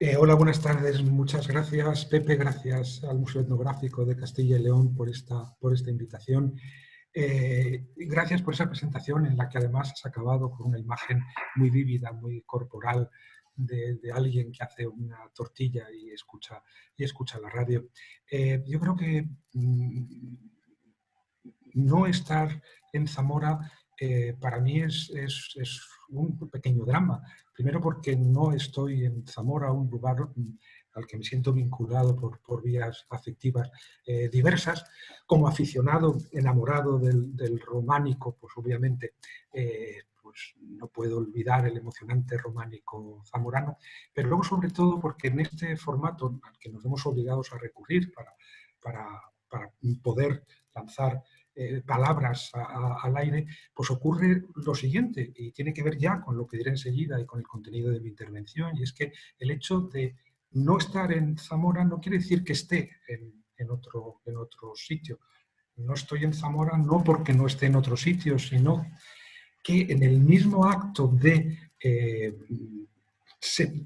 Hola, buenas tardes. Muchas gracias, Pepe. Gracias al Museo Etnográfico de Castilla y León por esta invitación. Gracias por esa presentación en la que además has acabado con una imagen muy vívida, muy corporal de alguien que hace una tortilla y escucha la radio. Yo creo que no estar en Zamora para mí es un pequeño drama. Primero porque no estoy en Zamora, un lugar al que me siento vinculado por vías afectivas diversas. Como aficionado, enamorado del románico, pues obviamente pues no puedo olvidar el emocionante románico zamorano, pero luego sobre todo porque en este formato al que nos hemos obligados a recurrir para poder lanzar palabras al aire, pues ocurre lo siguiente, y tiene que ver ya con lo que diré enseguida y con el contenido de mi intervención, y es que el hecho de no estar en Zamora no quiere decir que esté en otro sitio. No estoy en Zamora no porque no esté en otro sitio, sino que en el mismo acto de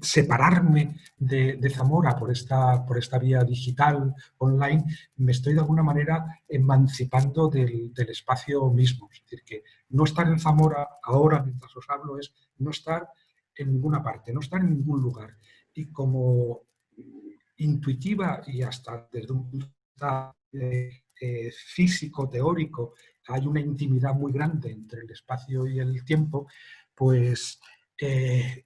separarme de Zamora por esta vía digital, online, me estoy de alguna manera emancipando del espacio mismo. Es decir, que no estar en Zamora ahora, mientras os hablo, es no estar en ninguna parte, no estar en ningún lugar. Y como intuitiva y hasta desde un punto de vista físico, teórico, hay una intimidad muy grande entre el espacio y el tiempo, pues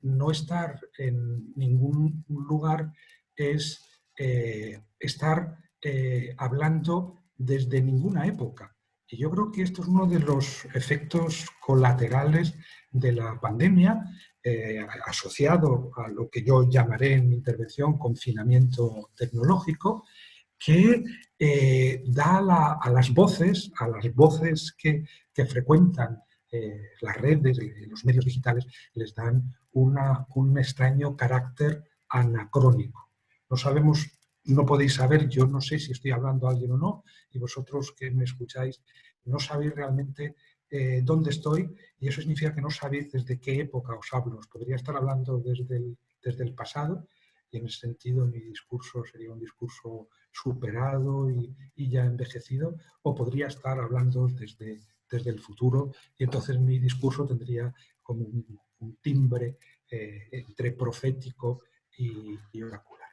no estar en ningún lugar es estar hablando desde ninguna época. Y yo creo que esto es uno de los efectos colaterales de la pandemia, asociado a lo que yo llamaré en mi intervención confinamiento tecnológico, que da a las voces que frecuentan las redes, los medios digitales, les dan un extraño carácter anacrónico. No sabemos, no podéis saber, yo no sé si estoy hablando a alguien o no, y vosotros que me escucháis, no sabéis realmente dónde estoy, y eso significa que no sabéis desde qué época os hablo. Os podría estar hablando desde el pasado, y en ese sentido mi discurso sería un discurso superado y ya envejecido, o podría estar hablando desde el futuro, y entonces mi discurso tendría como un timbre entre profético y oracular.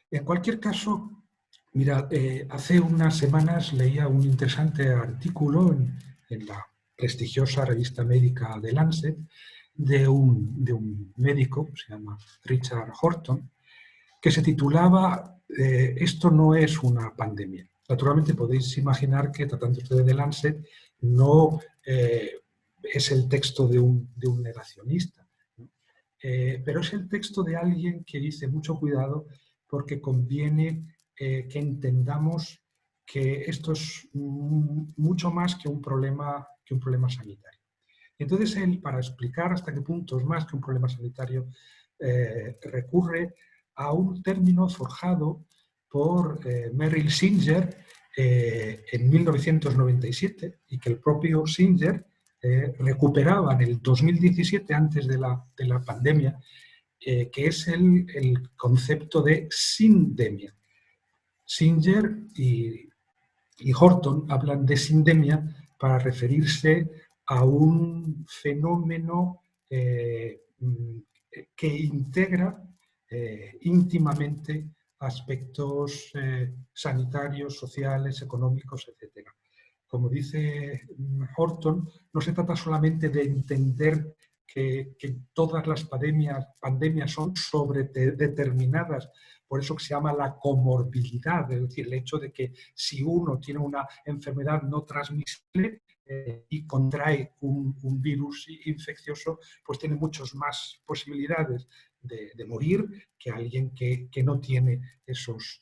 En cualquier caso, mira, hace unas semanas leía un interesante artículo en la prestigiosa revista médica The Lancet de un médico, se llama Richard Horton, que se titulaba Esto no es una pandemia. Naturalmente podéis imaginar que tratándose de The Lancet no es el texto de un negacionista, ¿no? Pero es el texto de alguien que dice mucho cuidado porque conviene que entendamos que esto es mucho más que un problema sanitario. Entonces él, para explicar hasta qué punto es más que un problema sanitario, recurre a un término forjado por Merrill Singer en 1997 y que el propio Singer recuperaba en el 2017, antes de la pandemia, que es el concepto de sindemia. Singer y Horton hablan de sindemia para referirse a un fenómeno que integra íntimamente aspectos sanitarios, sociales, económicos, etc. Como dice Horton, no se trata solamente de entender que todas las pandemias son sobredeterminadas, por eso que se llama la comorbilidad, es decir, el hecho de que si uno tiene una enfermedad no transmisible y contrae un virus infeccioso, pues tiene muchas más posibilidades de morir que alguien que no tiene esos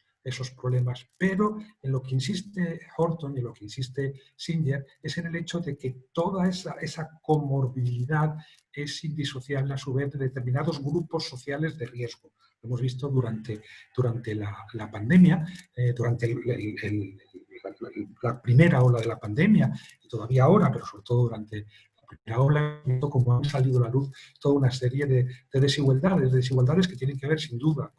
problemas. Pero en lo que insiste Horton y en lo que insiste Singer es en el hecho de que toda esa comorbilidad es indisociable a su vez de determinados grupos sociales de riesgo. Lo hemos visto durante la pandemia, durante la primera ola de la pandemia y todavía ahora, pero sobre todo durante ahora, como han salido a la luz toda una serie de desigualdades que tienen que ver sin duda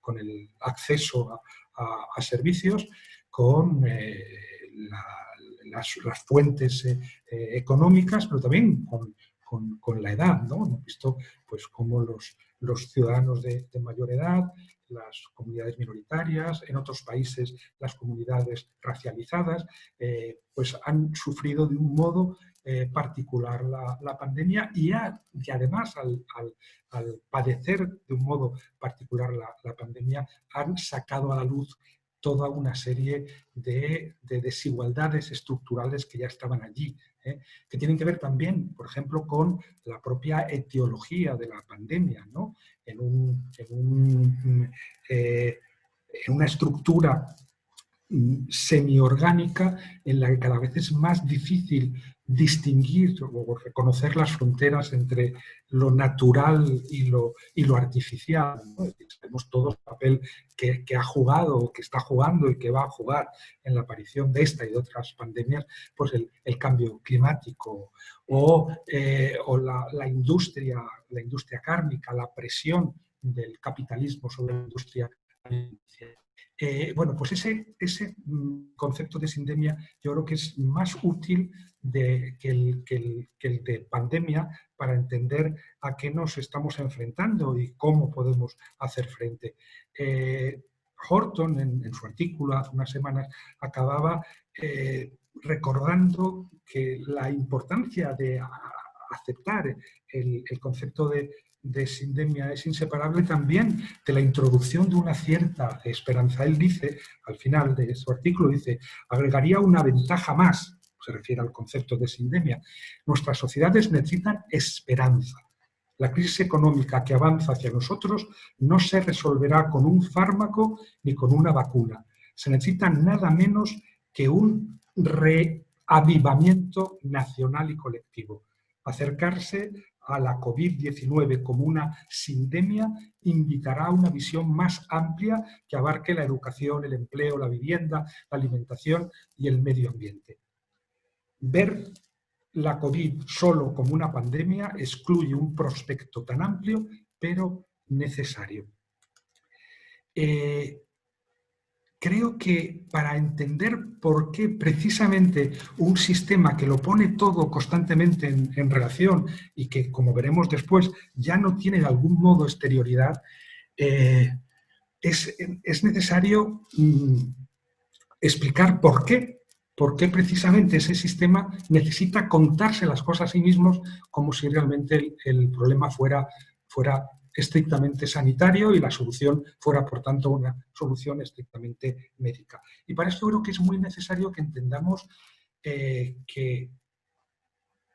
con el acceso a servicios, con las fuentes económicas, pero también con la edad, ¿no? Hemos visto pues, cómo los ciudadanos de mayor edad, las comunidades minoritarias, en otros países las comunidades racializadas, pues han sufrido de un modo particular la pandemia y además al padecer de un modo particular la pandemia han sacado a la luz toda una serie de desigualdades estructurales que ya estaban allí, que tienen que ver también, por ejemplo, con la propia etiología de la pandemia, ¿no? En una estructura semiorgánica en la que cada vez es más difícil distinguir o reconocer las fronteras entre lo natural y lo artificial, ¿no? Sabemos todos el papel que ha jugado, que está jugando y que va a jugar en la aparición de esta y de otras pandemias, pues el cambio climático o la industria cárnica, la presión del capitalismo sobre la industria alimenticia. Bueno, pues ese concepto de sindemia yo creo que es más útil que el de pandemia para entender a qué nos estamos enfrentando y cómo podemos hacer frente. Horton, en su artículo hace unas semanas, acababa recordando que la importancia de aceptar el concepto de sindemia es inseparable también de la introducción de una cierta esperanza. Él dice, al final de su artículo, dice, agregaría una ventaja más, se refiere al concepto de sindemia. Nuestras sociedades necesitan esperanza. La crisis económica que avanza hacia nosotros no se resolverá con un fármaco ni con una vacuna. Se necesita nada menos que un reavivamiento nacional y colectivo. Acercarse a la COVID-19 como una sindemia invitará a una visión más amplia que abarque la educación, el empleo, la vivienda, la alimentación y el medio ambiente. Ver la COVID solo como una pandemia excluye un prospecto tan amplio, pero necesario. Creo que para entender por qué precisamente un sistema que lo pone todo constantemente en relación y que, como veremos después, ya no tiene de algún modo exterioridad, es necesario explicar por qué precisamente ese sistema necesita contarse las cosas a sí mismos como si realmente el problema fuera estrictamente sanitario y la solución fuera, por tanto, una solución estrictamente médica. Y para esto creo que es muy necesario que entendamos que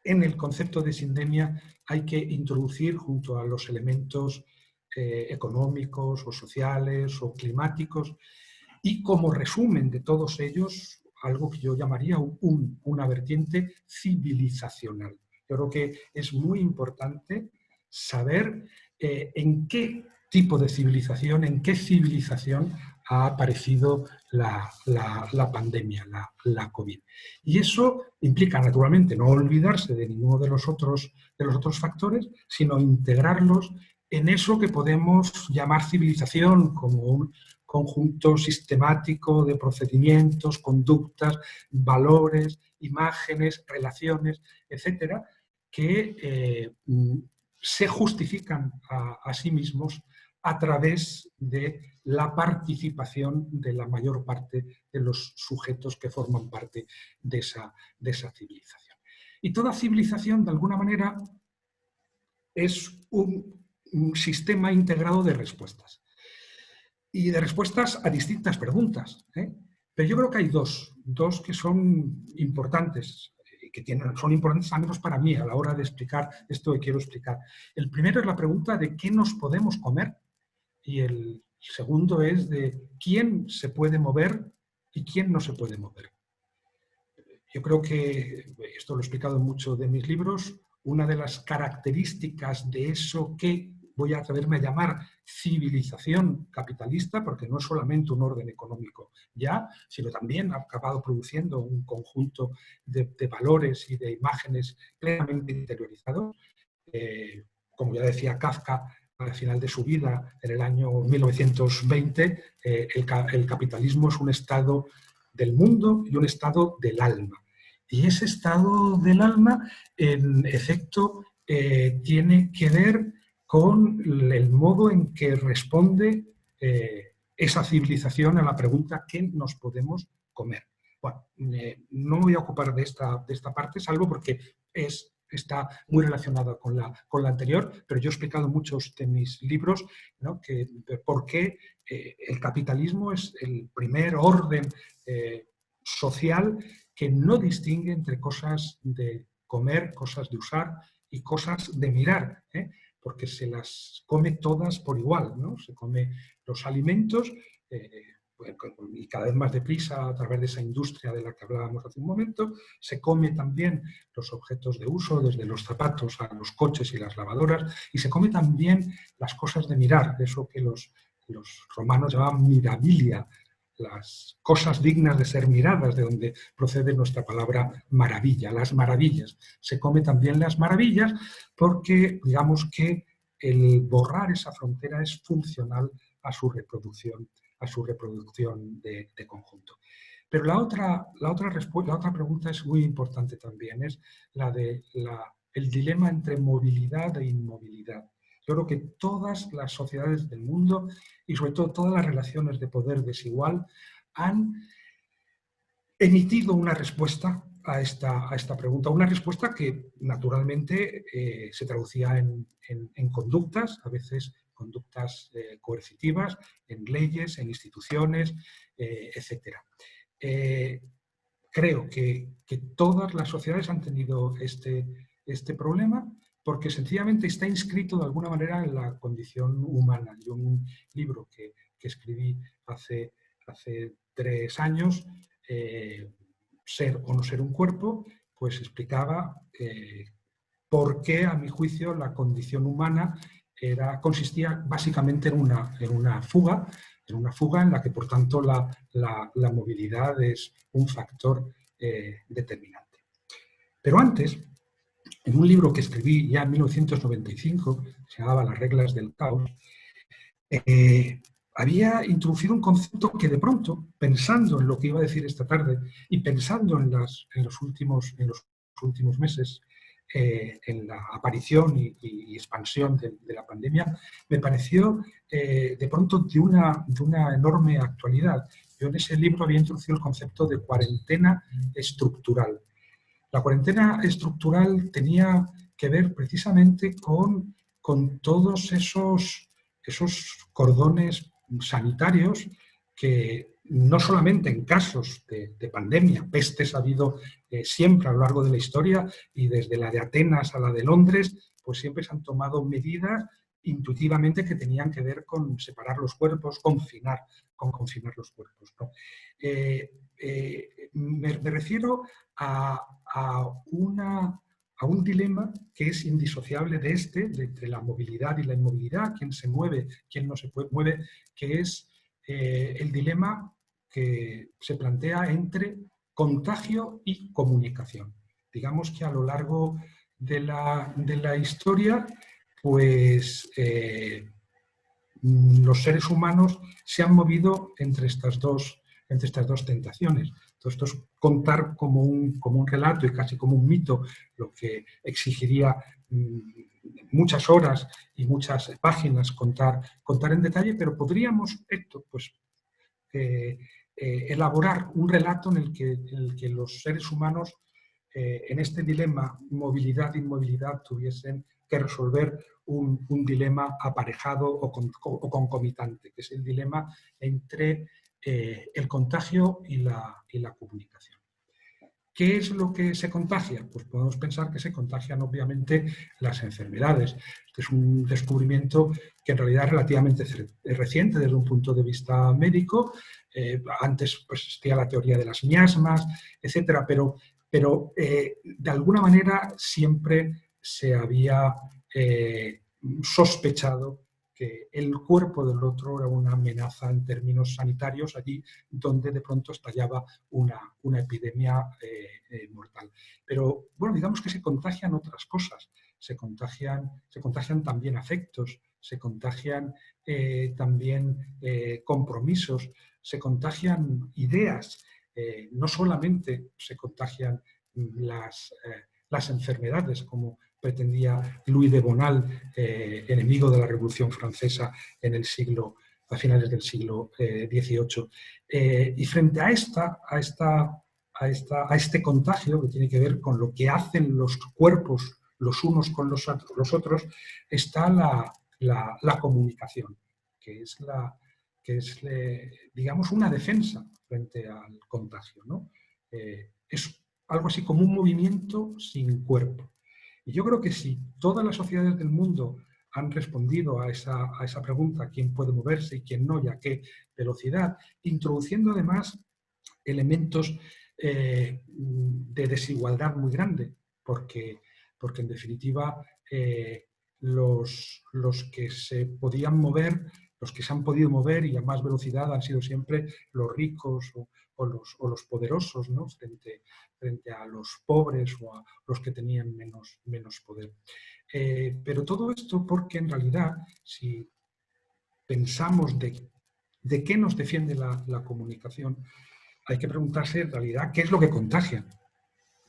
en el concepto de sindemia hay que introducir, junto a los elementos económicos o sociales o climáticos, y como resumen de todos ellos, algo que yo llamaría una vertiente civilizacional. Yo creo que es muy importante saber en qué tipo de civilización, en qué civilización ha aparecido la pandemia, la COVID. Y eso implica, naturalmente, no olvidarse de ninguno de los otros factores, sino integrarlos en eso que podemos llamar civilización, como un conjunto sistemático de procedimientos, conductas, valores, imágenes, relaciones, etcétera, que se justifican a sí mismos a través de la participación de la mayor parte de los sujetos que forman parte de esa civilización. Y toda civilización, de alguna manera, es un sistema integrado de respuestas. Y de respuestas a distintas preguntas. Pero yo creo que hay dos que son importantes, son importantes al menos para mí a la hora de explicar esto que quiero explicar. El primero es la pregunta de qué nos podemos comer y el segundo es de quién se puede mover y quién no se puede mover. Yo creo que, esto lo he explicado en muchos de mis libros, una de las características de eso que voy a atreverme a llamar civilización capitalista, porque no es solamente un orden económico ya, sino también ha acabado produciendo un conjunto de valores y de imágenes plenamente interiorizados. Como ya decía Kafka al final de su vida, en el año 1920, el capitalismo es un estado del mundo y un estado del alma. Y ese estado del alma, en efecto, tiene que ver con el modo en que responde esa civilización a la pregunta ¿qué nos podemos comer? Bueno, no me voy a ocupar de esta parte, salvo porque está muy relacionada con la anterior, pero yo he explicado muchos de mis libros, ¿no?, por qué el capitalismo es el primer orden social que no distingue entre cosas de comer, cosas de usar y cosas de mirar, porque se las come todas por igual, ¿no? Se come los alimentos y cada vez más deprisa a través de esa industria de la que hablábamos hace un momento. Se come también los objetos de uso, desde los zapatos a los coches y las lavadoras, y se come también las cosas de mirar, eso que los romanos llamaban mirabilia, las cosas dignas de ser miradas, de donde procede nuestra palabra maravilla, las maravillas. Se come también las maravillas porque, digamos que el borrar esa frontera es funcional a su reproducción de conjunto. Pero la otra pregunta es muy importante también, es la de el dilema entre movilidad e inmovilidad. Yo creo que todas las sociedades del mundo y sobre todo todas las relaciones de poder desigual han emitido una respuesta a esta pregunta, una respuesta que naturalmente se traducía en conductas, a veces conductas coercitivas, en leyes, en instituciones, etc. Creo que todas las sociedades han tenido este problema porque sencillamente está inscrito de alguna manera en la condición humana. Yo en un libro que escribí hace 3 años, Ser o no ser un cuerpo, pues explicaba por qué, a mi juicio, la condición humana consistía básicamente en una fuga, en la que, por tanto, la movilidad es un factor determinante. Pero antes, en un libro que escribí ya en 1995, se llamaba Las reglas del caos, había introducido un concepto que de pronto, pensando en lo que iba a decir esta tarde y pensando en los últimos meses, en la aparición y expansión de la pandemia, me pareció de pronto de una enorme actualidad. Yo en ese libro había introducido el concepto de cuarentena estructural. La cuarentena estructural tenía que ver precisamente con todos esos cordones sanitarios que no solamente en casos de pandemia, pestes ha habido siempre a lo largo de la historia y desde la de Atenas a la de Londres, pues siempre se han tomado medidas intuitivamente que tenían que ver con separar los cuerpos, confinar los cuerpos, ¿no? Me refiero a un dilema que es indisociable de entre la movilidad y la inmovilidad, quién se mueve, quién no se mueve, que es el dilema que se plantea entre contagio y comunicación. Digamos que a lo largo de la historia, pues los seres humanos se han movido entre estas dos tentaciones. Todo esto es contar como un relato y casi como un mito, lo que exigiría muchas horas y muchas páginas contar en detalle, pero podríamos pues, elaborar un relato en el que los seres humanos en este dilema movilidad-inmovilidad tuviesen que resolver un dilema aparejado o concomitante, que es el dilema entre el contagio y la comunicación. ¿Qué es lo que se contagia? Pues podemos pensar que se contagian obviamente las enfermedades. Este es un descubrimiento que en realidad es relativamente reciente desde un punto de vista médico. Antes pues, existía la teoría de las miasmas, etcétera, pero de alguna manera siempre se había sospechado que el cuerpo del otro era una amenaza en términos sanitarios allí donde de pronto estallaba una epidemia mortal. Pero, bueno, digamos que se contagian otras cosas, se contagian también afectos, se contagian también compromisos, se contagian ideas, no solamente se contagian las enfermedades, como pretendía Louis de Bonald, enemigo de la Revolución Francesa a finales del siglo XVIII. Y frente a este contagio, que tiene que ver con lo que hacen los cuerpos los unos con los otros, está la comunicación, que es, digamos, una defensa frente al contagio, ¿no? Es algo así como un movimiento sin cuerpo. Y yo creo que si todas las sociedades del mundo han respondido a esa pregunta, quién puede moverse y quién no, y a qué velocidad, introduciendo además elementos de desigualdad muy grande, porque en definitiva los que se podían mover, los que se han podido mover y a más velocidad han sido siempre los ricos o los poderosos, ¿no? frente a los pobres o a los que tenían menos poder. Pero todo esto porque en realidad, si pensamos de qué nos defiende la comunicación, hay que preguntarse en realidad qué es lo que contagia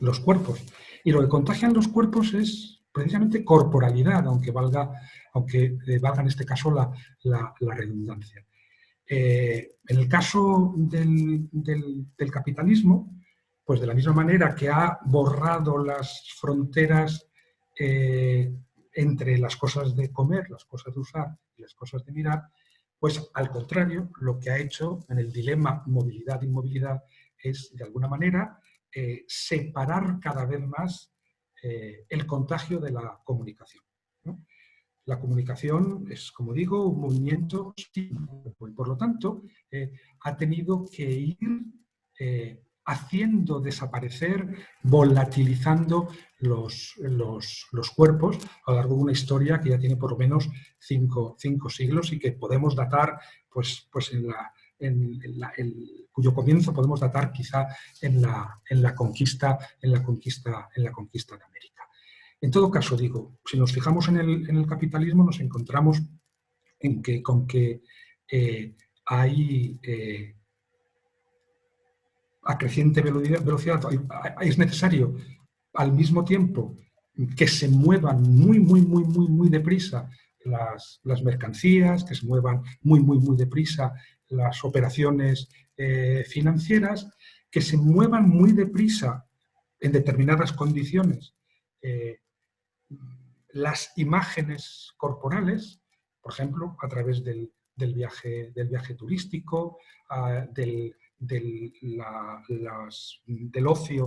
los cuerpos. Y lo que contagian los cuerpos es precisamente corporalidad, aunque valga en este caso la redundancia. En el caso del capitalismo, pues de la misma manera que ha borrado las fronteras entre las cosas de comer, las cosas de usar y las cosas de mirar, pues al contrario, lo que ha hecho en el dilema movilidad-inmovilidad es, de alguna manera, separar cada vez más el contagio de la comunicación, ¿no? La comunicación es, como digo, un movimiento y por lo tanto ha tenido que ir haciendo desaparecer, volatilizando los cuerpos a lo largo de una historia que ya tiene por lo menos cinco siglos y que podemos datar pues cuyo comienzo podemos datar quizá en la conquista de América. En todo caso, digo, si nos fijamos en el capitalismo, nos encontramos con que hay a creciente velocidad, es necesario al mismo tiempo que se muevan muy deprisa las mercancías, que se muevan muy deprisa las operaciones financieras, que se muevan muy deprisa en determinadas condiciones las imágenes corporales, por ejemplo, a través del viaje turístico, del ocio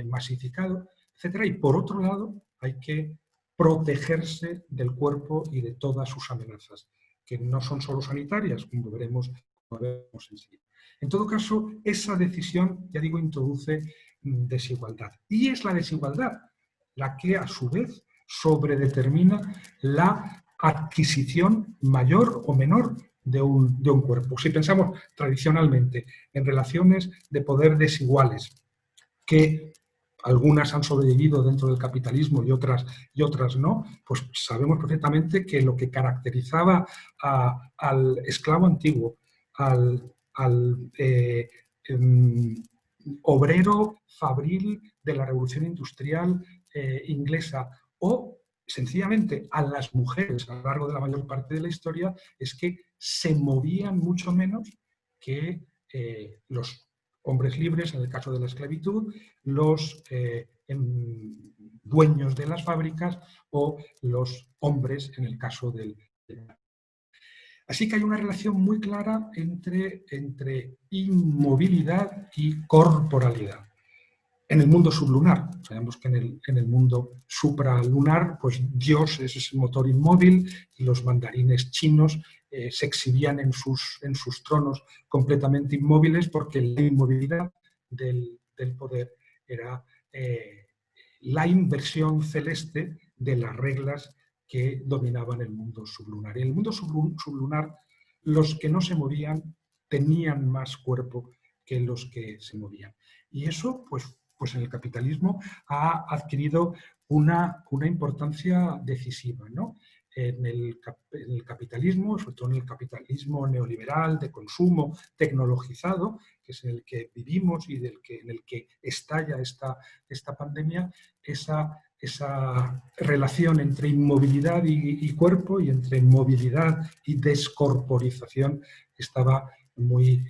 masificado, etc. Y por otro lado, hay que protegerse del cuerpo y de todas sus amenazas, que no son solo sanitarias, como veremos enseguida. En todo caso, esa decisión, ya digo, introduce desigualdad. Y es la desigualdad la que, a su vez, sobredetermina la adquisición mayor o menor de un cuerpo. Si pensamos tradicionalmente en relaciones de poder desiguales, que algunas han sobrevivido dentro del capitalismo y otras no, pues sabemos perfectamente que lo que caracterizaba al esclavo antiguo, al obrero fabril de la Revolución Industrial inglesa o sencillamente a las mujeres a lo largo de la mayor parte de la historia, es que se movían mucho menos que los hombres libres, en el caso de la esclavitud, los dueños de las fábricas o los hombres en el caso del... Así que hay una relación muy clara entre inmovilidad y corporalidad. En el mundo sublunar, sabemos que en el mundo supralunar, pues Dios es ese motor inmóvil y los mandarines chinos se exhibían en sus tronos completamente inmóviles porque la inmovilidad del poder era la inversión celeste de las reglas que dominaban el mundo sublunar. En el mundo sublunar, los que no se movían tenían más cuerpo que los que se movían. Y eso, pues en el capitalismo ha adquirido una importancia decisiva, ¿no? En el capitalismo, sobre todo en el capitalismo neoliberal, de consumo, tecnologizado, que es en el que vivimos y en el que estalla esta pandemia, esa relación entre inmovilidad y cuerpo y entre movilidad y descorporización estaba muy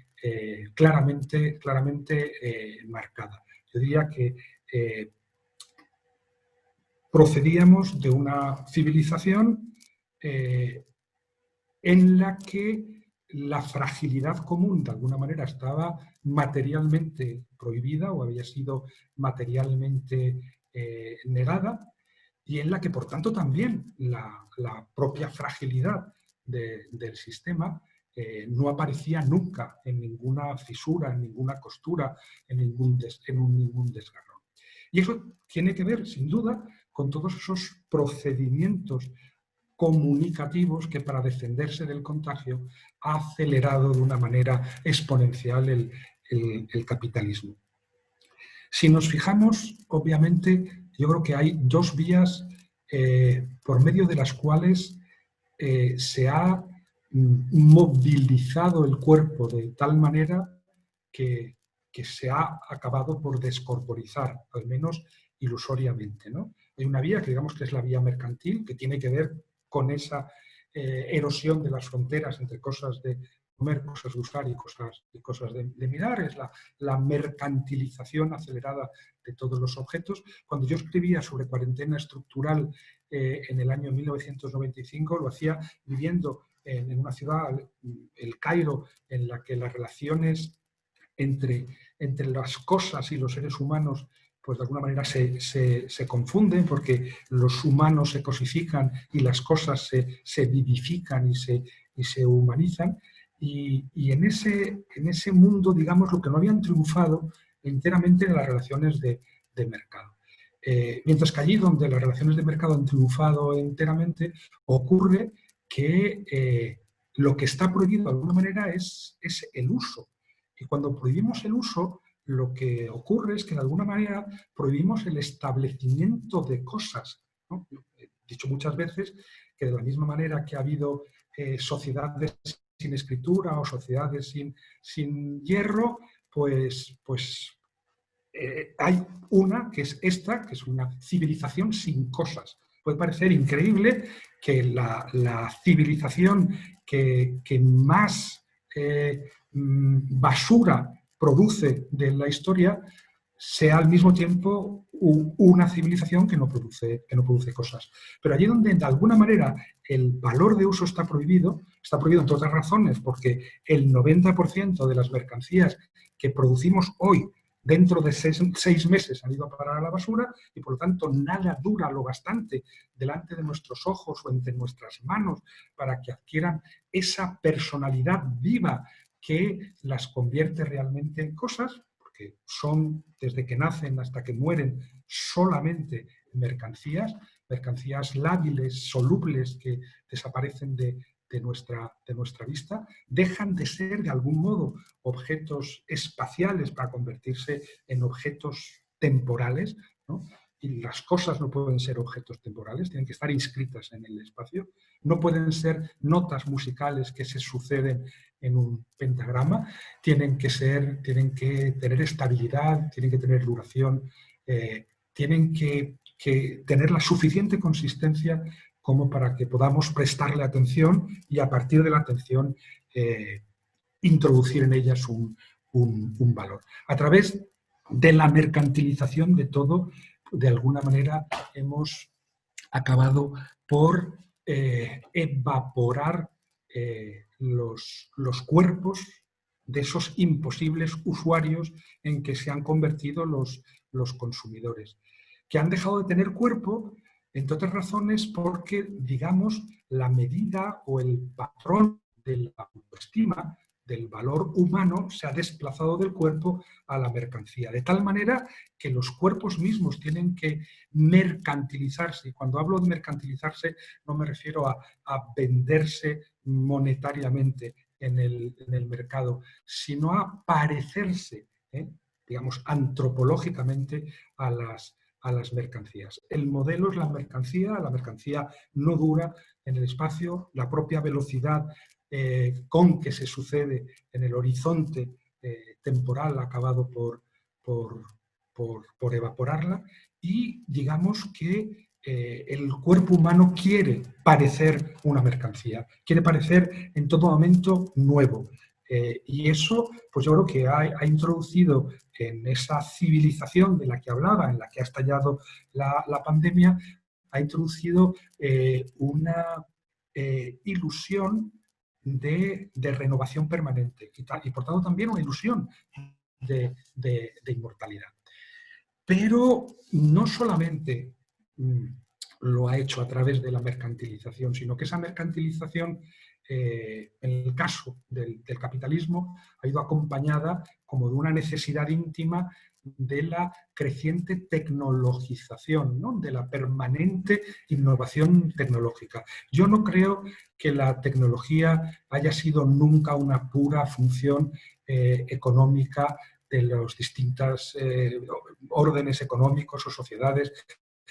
claramente marcada. Yo diría que procedíamos de una civilización en la que la fragilidad común de alguna manera estaba materialmente prohibida o había sido materialmente negada, y en la que por tanto también la propia fragilidad del sistema no aparecía nunca en ninguna fisura, en ninguna costura, en ningún desgarrón. Y eso tiene que ver, sin duda, con todos esos procedimientos comunicativos que, para defenderse del contagio, ha acelerado de una manera exponencial el capitalismo. Si nos fijamos, obviamente, yo creo que hay dos vías por medio de las cuales se ha movilizado el cuerpo de tal manera que se ha acabado por descorporizar, al menos ilusoriamente, ¿no? Hay una vía que digamos que es la vía mercantil, que tiene que ver con esa erosión de las fronteras entre cosas de comer, cosas de usar y cosas de mirar, es la mercantilización acelerada de todos los objetos. Cuando yo escribía sobre cuarentena estructural en el año 1995, lo hacía viviendo en una ciudad, el Cairo, en la que las relaciones entre las cosas y los seres humanos pues de alguna manera se confunden, porque los humanos se cosifican y las cosas se vivifican y se humanizan. Y en ese mundo, digamos, lo que no habían triunfado enteramente en las relaciones de mercado. Mientras que allí donde las relaciones de mercado han triunfado enteramente, ocurre que lo que está prohibido de alguna manera es el uso. Y cuando prohibimos el uso, lo que ocurre es que de alguna manera prohibimos el establecimiento de cosas, ¿no? He dicho muchas veces que de la misma manera que ha habido sociedades sin escritura o sociedades sin hierro, pues hay una que es esta, que es una civilización sin cosas. Puede parecer increíble que la civilización que más basura produce de la historia sea al mismo tiempo una civilización que no produce cosas. Pero allí donde de alguna manera el valor de uso está prohibido entre otras razones, porque el 90% de las mercancías que producimos hoy dentro de 6 meses han ido a parar a la basura, y por lo tanto nada dura lo bastante delante de nuestros ojos o entre nuestras manos para que adquieran esa personalidad viva que las convierte realmente en cosas, porque son, desde que nacen hasta que mueren, solamente mercancías lábiles, solubles, que desaparecen de nuestra vista, dejan de ser de algún modo objetos espaciales para convertirse en objetos temporales, ¿no? Y las cosas no pueden ser objetos temporales, tienen que estar inscritas en el espacio, no pueden ser notas musicales que se suceden en un pentagrama, tienen que tener estabilidad, tienen que tener duración, tienen que tener la suficiente consistencia como para que podamos prestarle atención y a partir de la atención introducir en ellas un valor. A través de la mercantilización de todo, de alguna manera hemos acabado por evaporar los cuerpos de esos imposibles usuarios en que se han convertido los consumidores, que han dejado de tener cuerpo, entre otras razones, porque, digamos, la medida o el patrón de la autoestima del valor humano se ha desplazado del cuerpo a la mercancía, de tal manera que los cuerpos mismos tienen que mercantilizarse. Y cuando hablo de mercantilizarse no me refiero a venderse monetariamente en el mercado, sino a parecerse, digamos, antropológicamente a las mercancías. El modelo es la mercancía no dura en el espacio, la propia velocidad con que se sucede en el horizonte temporal ha acabado por evaporarla, y digamos que el cuerpo humano quiere parecer una mercancía, quiere parecer en todo momento nuevo. Y eso, pues yo creo que ha introducido en esa civilización de la que hablaba, en la que ha estallado la pandemia, ha introducido una ilusión de renovación permanente y por tanto también una ilusión de inmortalidad. Pero no solamente lo ha hecho a través de la mercantilización, sino que esa mercantilización, en el caso del capitalismo, ha ido acompañada como de una necesidad íntima de la creciente tecnologización, ¿no? De la permanente innovación tecnológica. Yo no creo que la tecnología haya sido nunca una pura función económica de los distintos órdenes económicos o sociedades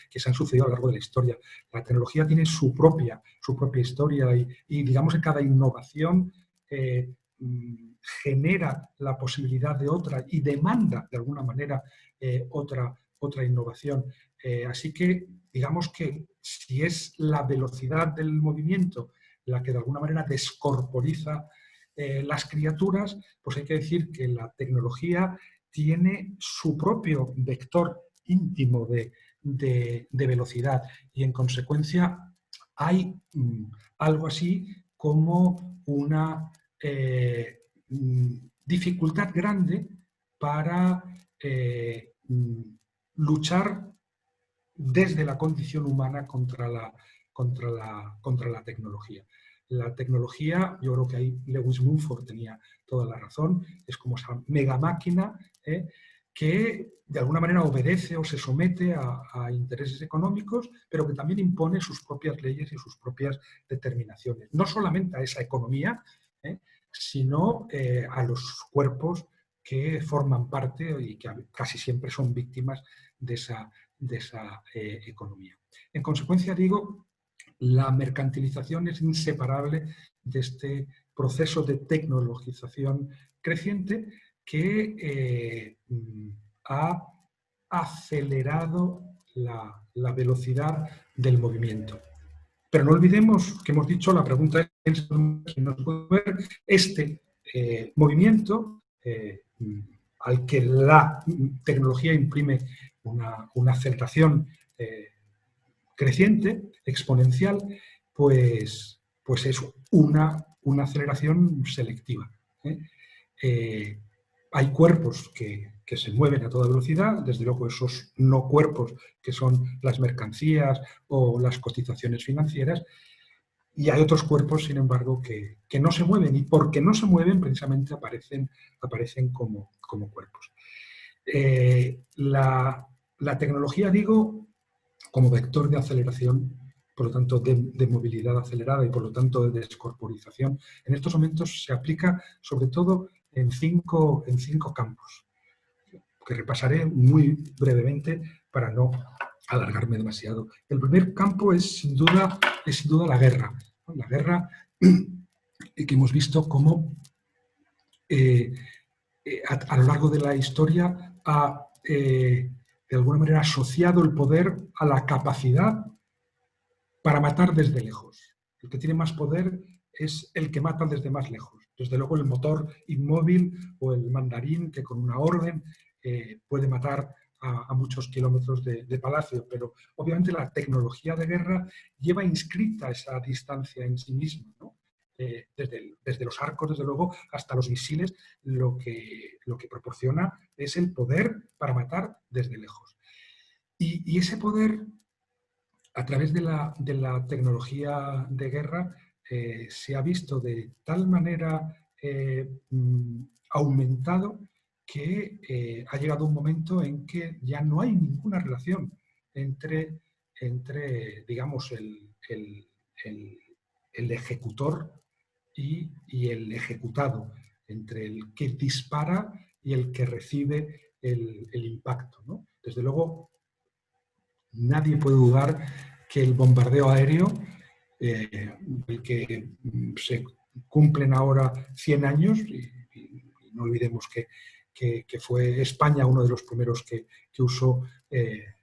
que se han sucedido a lo largo de la historia. La tecnología tiene su propia historia y digamos que cada innovación genera la posibilidad de otra y demanda de alguna manera otra innovación. Así que digamos que si es la velocidad del movimiento la que de alguna manera descorporiza las criaturas, pues hay que decir que la tecnología tiene su propio vector íntimo de velocidad y en consecuencia hay algo así como una dificultad grande para luchar desde la condición humana contra la tecnología. La tecnología, yo creo que ahí Lewis Mumford tenía toda la razón, es como esa mega máquina que de alguna manera obedece o se somete a intereses económicos, pero que también impone sus propias leyes y sus propias determinaciones. No solamente a esa economía, sino a los cuerpos que forman parte y que casi siempre son víctimas de esa economía. En consecuencia, digo, la mercantilización es inseparable de este proceso de tecnologización creciente que ha acelerado la velocidad del movimiento. Pero no olvidemos que hemos dicho, la pregunta es si nos puede ver este movimiento al que la tecnología imprime una aceleración creciente, exponencial, pues es una aceleración selectiva. Hay cuerpos que se mueven a toda velocidad, desde luego esos no cuerpos que son las mercancías o las cotizaciones financieras, y hay otros cuerpos, sin embargo, que no se mueven, y porque no se mueven precisamente aparecen como cuerpos. La tecnología, digo, como vector de aceleración, por lo tanto de movilidad acelerada y por lo tanto de descorporización, en estos momentos se aplica sobre todo en cinco campos, que repasaré muy brevemente para no alargarme demasiado. El primer campo es sin duda la guerra. La guerra que hemos visto cómo a lo largo de la historia ha de alguna manera asociado el poder a la capacidad para matar desde lejos. El que tiene más poder es el que mata desde más lejos. Desde luego el motor inmóvil o el mandarín que con una orden puede matar a muchos kilómetros de palacio, pero obviamente la tecnología de guerra lleva inscrita esa distancia en sí misma, ¿no? Desde los arcos, desde luego, hasta los misiles, lo que proporciona es el poder para matar desde lejos. Y ese poder, a través de la tecnología de guerra, se ha visto de tal manera aumentado que ha llegado un momento en que ya no hay ninguna relación entre digamos, el ejecutor y el ejecutado, entre el que dispara y el que recibe el impacto, ¿no? Desde luego, nadie puede dudar que el bombardeo aéreo, del que se cumplen ahora 100 años, y no olvidemos que fue España uno de los primeros que usó,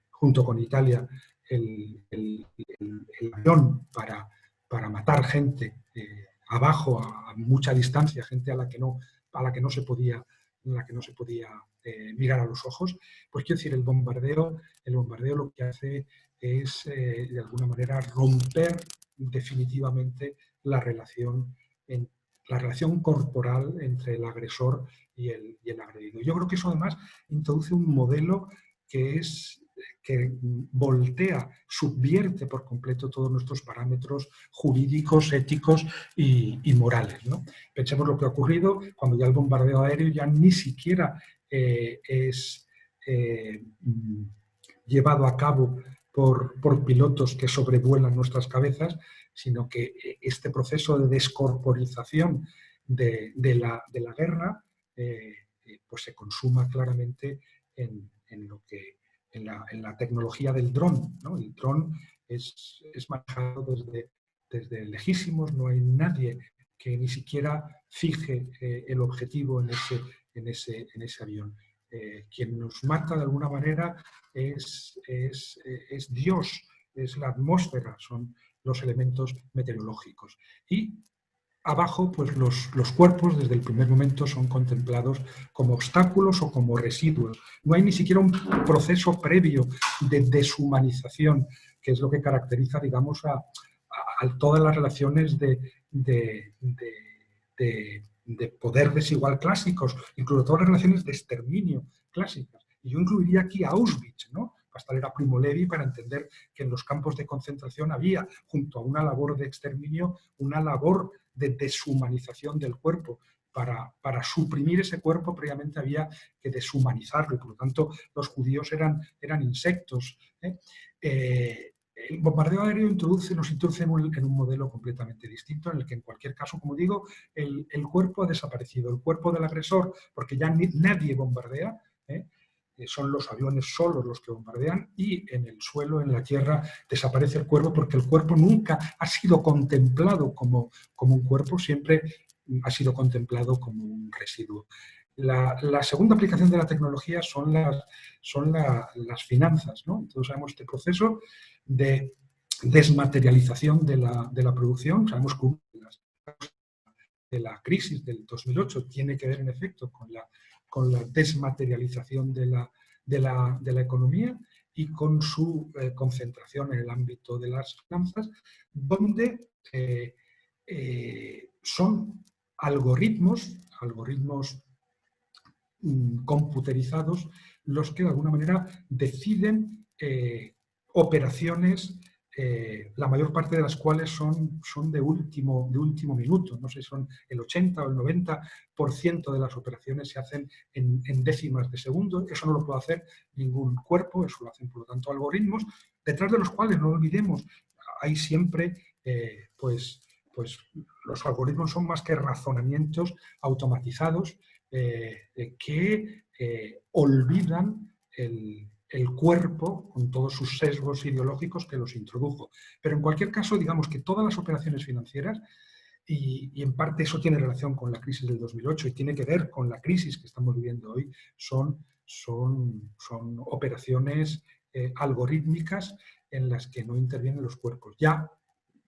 junto con Italia, el avión para matar gente abajo, a mucha distancia, gente a la que no se podía, mirar a los ojos. Pues quiero decir, el bombardeo lo que hace es, de alguna manera, romper definitivamente la relación, la relación corporal entre el agresor y el agredido. Yo creo que eso además introduce un modelo que voltea, subvierte por completo todos nuestros parámetros jurídicos, éticos y morales, ¿no? Pensemos lo que ha ocurrido cuando ya el bombardeo aéreo ya ni siquiera es llevado a cabo por pilotos que sobrevuelan nuestras cabezas, sino que este proceso de descorporización de la guerra pues se consuma claramente en la tecnología del dron, ¿no? El dron es manejado desde lejísimos, no hay nadie que ni siquiera fije el objetivo en ese avión. Quien nos mata de alguna manera es Dios, es la atmósfera, son los elementos meteorológicos. Y abajo, pues los cuerpos desde el primer momento son contemplados como obstáculos o como residuos. No hay ni siquiera un proceso previo de deshumanización, que es lo que caracteriza, digamos, a todas las relaciones de poder desigual clásicos, incluso todas las relaciones de exterminio clásicas. Y yo incluiría aquí a Auschwitz, ¿no? Basta leer a Primo Levi para entender que en los campos de concentración había, junto a una labor de exterminio, una labor de deshumanización del cuerpo. Para suprimir ese cuerpo previamente había que deshumanizarlo y por lo tanto los judíos eran insectos. El bombardeo aéreo nos introduce en un modelo completamente distinto en el que en cualquier caso, como digo, el cuerpo ha desaparecido, el cuerpo del agresor, porque ya nadie bombardea, son los aviones solos los que bombardean y en el suelo, en la tierra, desaparece el cuerpo porque el cuerpo nunca ha sido contemplado como un cuerpo, siempre ha sido contemplado como un residuo. La segunda aplicación de la tecnología son las finanzas, ¿no? Todos sabemos este proceso de desmaterialización de la producción. Sabemos que de la crisis del 2008 tiene que ver, en efecto, con la desmaterialización de la economía y con su concentración en el ámbito de las finanzas, donde son algoritmos computerizados los que de alguna manera deciden operaciones, la mayor parte de las cuales son de último minuto. No sé si son el 80 o el 90% de las operaciones se hacen en décimas de segundo. Eso no lo puede hacer ningún cuerpo, eso lo hacen por lo tanto algoritmos, detrás de los cuales, no lo olvidemos, hay siempre pues los algoritmos son más que razonamientos automatizados que olvidan el cuerpo con todos sus sesgos ideológicos que los introdujo. Pero en cualquier caso, digamos que todas las operaciones financieras, y en parte eso tiene relación con la crisis del 2008 y tiene que ver con la crisis que estamos viviendo hoy, son operaciones algorítmicas en las que no intervienen los cuerpos. Ya,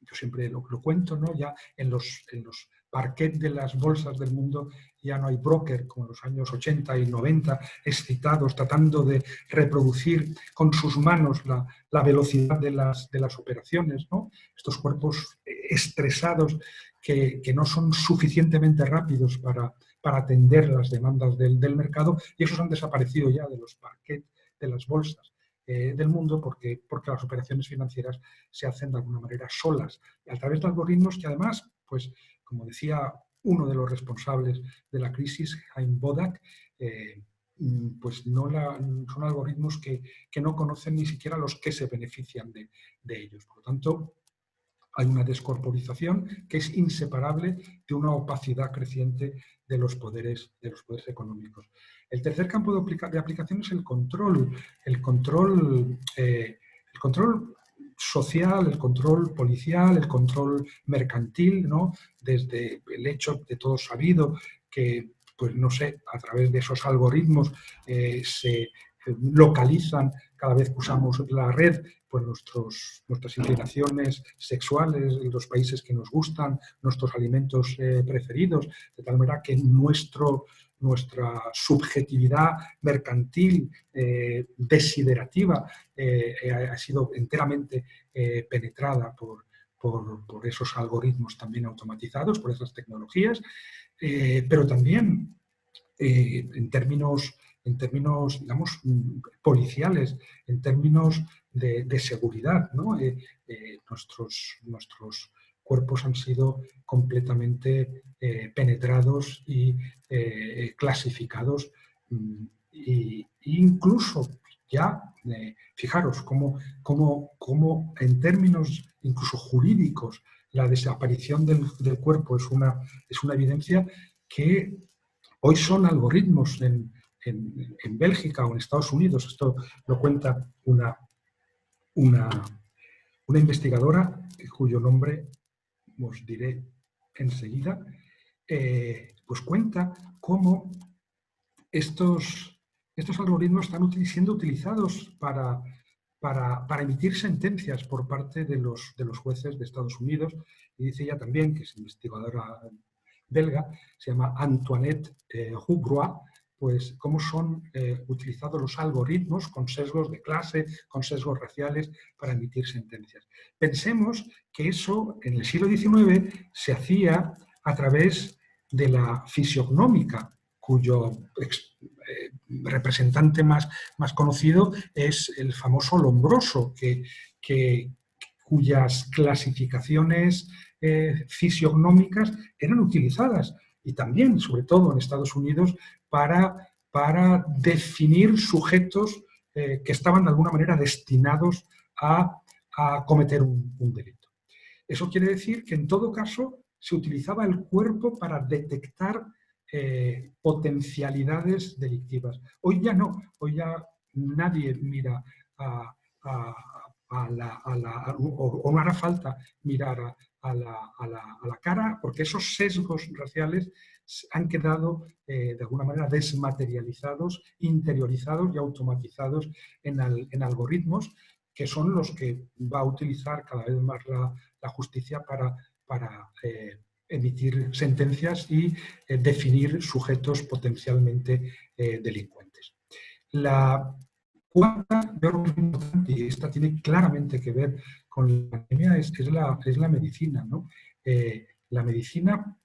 yo siempre lo cuento, ¿no? Ya en los parquet de las bolsas del mundo ya no hay broker como en los años 80 y 90 excitados tratando de reproducir con sus manos la velocidad de las operaciones, ¿no? Estos cuerpos estresados que no son suficientemente rápidos para atender las demandas del mercado, y esos han desaparecido ya de los parquet de las bolsas del mundo porque las operaciones financieras se hacen de alguna manera solas, y a través de algoritmos que además, pues como decía uno de los responsables de la crisis, Chaim Bodak, pues son algoritmos que no conocen ni siquiera los que se benefician de ellos. Por lo tanto, hay una descorporización que es inseparable de una opacidad creciente de los poderes económicos. El tercer campo de aplicación es el control social, el control policial, el control mercantil, ¿no? Desde el hecho de todo sabido que, pues no sé, a través de esos algoritmos se localizan cada vez que usamos la red, pues nuestras inclinaciones sexuales, los países que nos gustan, nuestros alimentos preferidos, de tal manera que nuestra subjetividad mercantil, desiderativa, ha sido enteramente penetrada por esos algoritmos también automatizados, por esas tecnologías, pero también en términos, digamos, policiales, en términos de seguridad, ¿no? Nuestros cuerpos han sido completamente penetrados y clasificados, e incluso ya, fijaros, cómo en términos incluso jurídicos la desaparición del cuerpo es una evidencia que hoy son algoritmos en Bélgica o en Estados Unidos. Esto lo cuenta una investigadora cuyo nombre os diré enseguida, pues cuenta cómo estos algoritmos están siendo utilizados para emitir sentencias por parte de los jueces de Estados Unidos. Y dice ella también, que es investigadora belga, se llama Antoinette Hubroy, pues cómo son utilizados los algoritmos con sesgos de clase, con sesgos raciales para emitir sentencias. Pensemos que eso en el siglo XIX se hacía a través de la fisiognomómica, cuyo representante más conocido es el famoso Lombroso, cuyas clasificaciones fisiognomicas eran utilizadas, y también, sobre todo en Estados Unidos, para definir sujetos que estaban de alguna manera destinados a cometer un delito. Eso quiere decir que en todo caso se utilizaba el cuerpo para detectar potencialidades delictivas. Hoy ya no, hoy ya nadie mira o no hará falta mirar a la cara, porque esos sesgos raciales han quedado de alguna manera desmaterializados, interiorizados y automatizados en algoritmos que son los que va a utilizar cada vez más la justicia para emitir sentencias y definir sujetos potencialmente delincuentes. La cuarta, yo creo que es importante, y esta tiene claramente que ver con la pandemia, es la medicina, ¿no? La medicina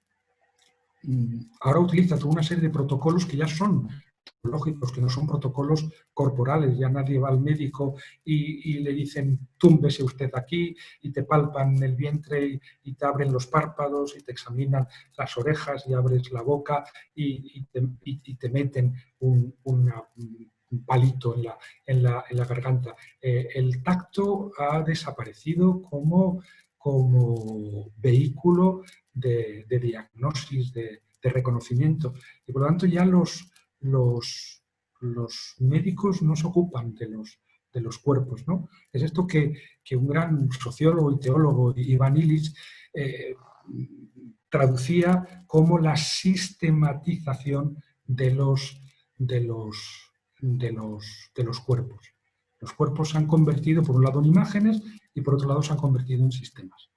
ahora utiliza toda una serie de protocolos que ya son lógicos, que no son protocolos corporales. Ya nadie va al médico y le dicen túmbese usted aquí, y te palpan el vientre y te abren los párpados y te examinan las orejas y abres la boca y te meten un palito en la garganta. El tacto ha desaparecido como vehículo de diagnosis, de reconocimiento, y por lo tanto ya los médicos no se ocupan de los cuerpos, ¿no? Es esto que un gran sociólogo y teólogo, Ivan Illich, traducía como la sistematización de los cuerpos. Los cuerpos se han convertido, por un lado, en imágenes y por otro lado se han convertido en sistemas.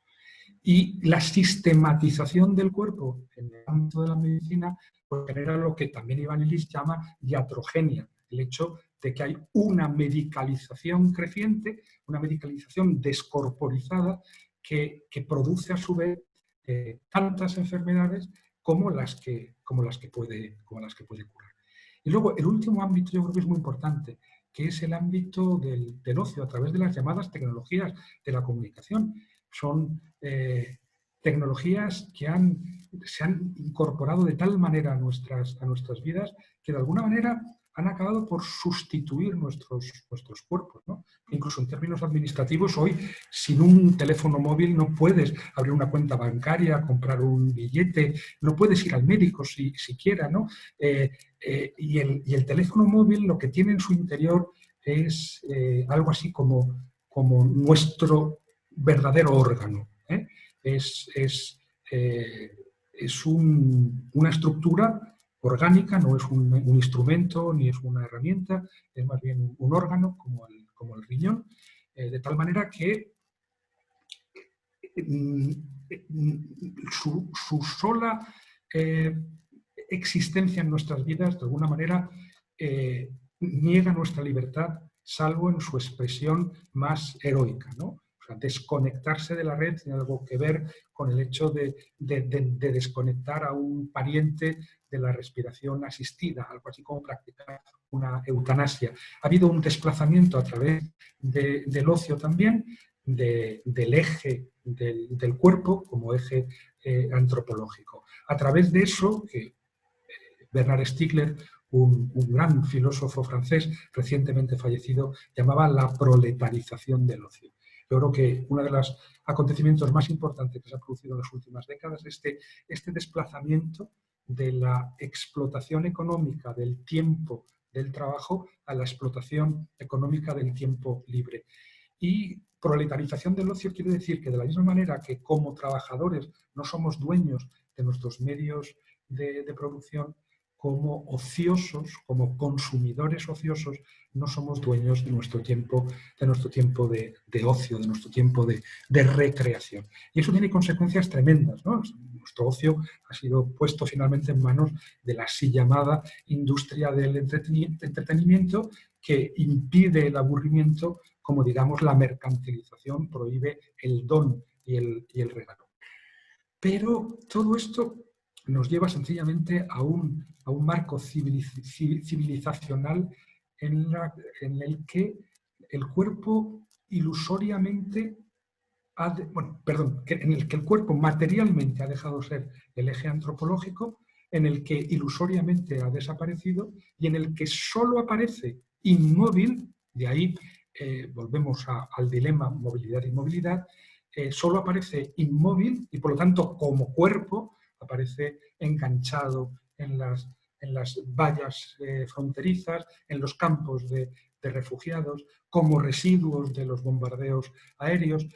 Y la sistematización del cuerpo en el ámbito de la medicina pues genera lo que también Ivan Illich llama iatrogenia, el hecho de que hay una medicalización creciente, una medicalización descorporizada que produce a su vez tantas enfermedades como las que puede curar. Y luego el último ámbito yo creo que es muy importante, que es el ámbito del ocio a través de las llamadas tecnologías de la comunicación. Son tecnologías que se han incorporado de tal manera a nuestras vidas que de alguna manera han acabado por sustituir nuestros cuerpos, ¿no? Incluso en términos administrativos, hoy sin un teléfono móvil no puedes abrir una cuenta bancaria, comprar un billete, no puedes ir al médico siquiera, ¿no? Y el teléfono móvil lo que tiene en su interior es algo así como nuestro verdadero órgano, ¿eh? Es una estructura orgánica, no es un instrumento ni es una herramienta, es más bien un órgano como el riñón, de tal manera que su sola existencia en nuestras vidas, de alguna manera, niega nuestra libertad, salvo en su expresión más heroica, ¿no? O sea, desconectarse de la red tiene algo que ver con el hecho de desconectar a un pariente de la respiración asistida, algo así como practicar una eutanasia. Ha habido un desplazamiento a través del ocio también, del eje del cuerpo como eje antropológico. A través de eso, que Bernard Stiegler, un gran filósofo francés recientemente fallecido, llamaba la proletarización del ocio. Yo creo que uno de los acontecimientos más importantes que se ha producido en las últimas décadas es este desplazamiento de la explotación económica del tiempo del trabajo a la explotación económica del tiempo libre. Y proletarización del ocio quiere decir que de la misma manera que como trabajadores no somos dueños de nuestros medios de producción, como ociosos, como consumidores ociosos, no somos dueños de nuestro tiempo de ocio, de nuestro tiempo de recreación. Y eso tiene consecuencias tremendas, ¿no? Nuestro ocio ha sido puesto finalmente en manos de la así llamada industria del entretenimiento, que impide el aburrimiento, como digamos la mercantilización prohíbe el don y el regalo. Pero todo esto nos lleva sencillamente a un marco civilizacional en el que el cuerpo ilusoriamente en el que el cuerpo materialmente ha dejado de ser el eje antropológico, en el que ilusoriamente ha desaparecido y en el que solo aparece inmóvil, de ahí volvemos al dilema movilidad-inmovilidad, solo aparece inmóvil y por lo tanto como cuerpo aparece enganchado en las vallas fronterizas, en los campos de refugiados, como residuos de los bombardeos aéreos,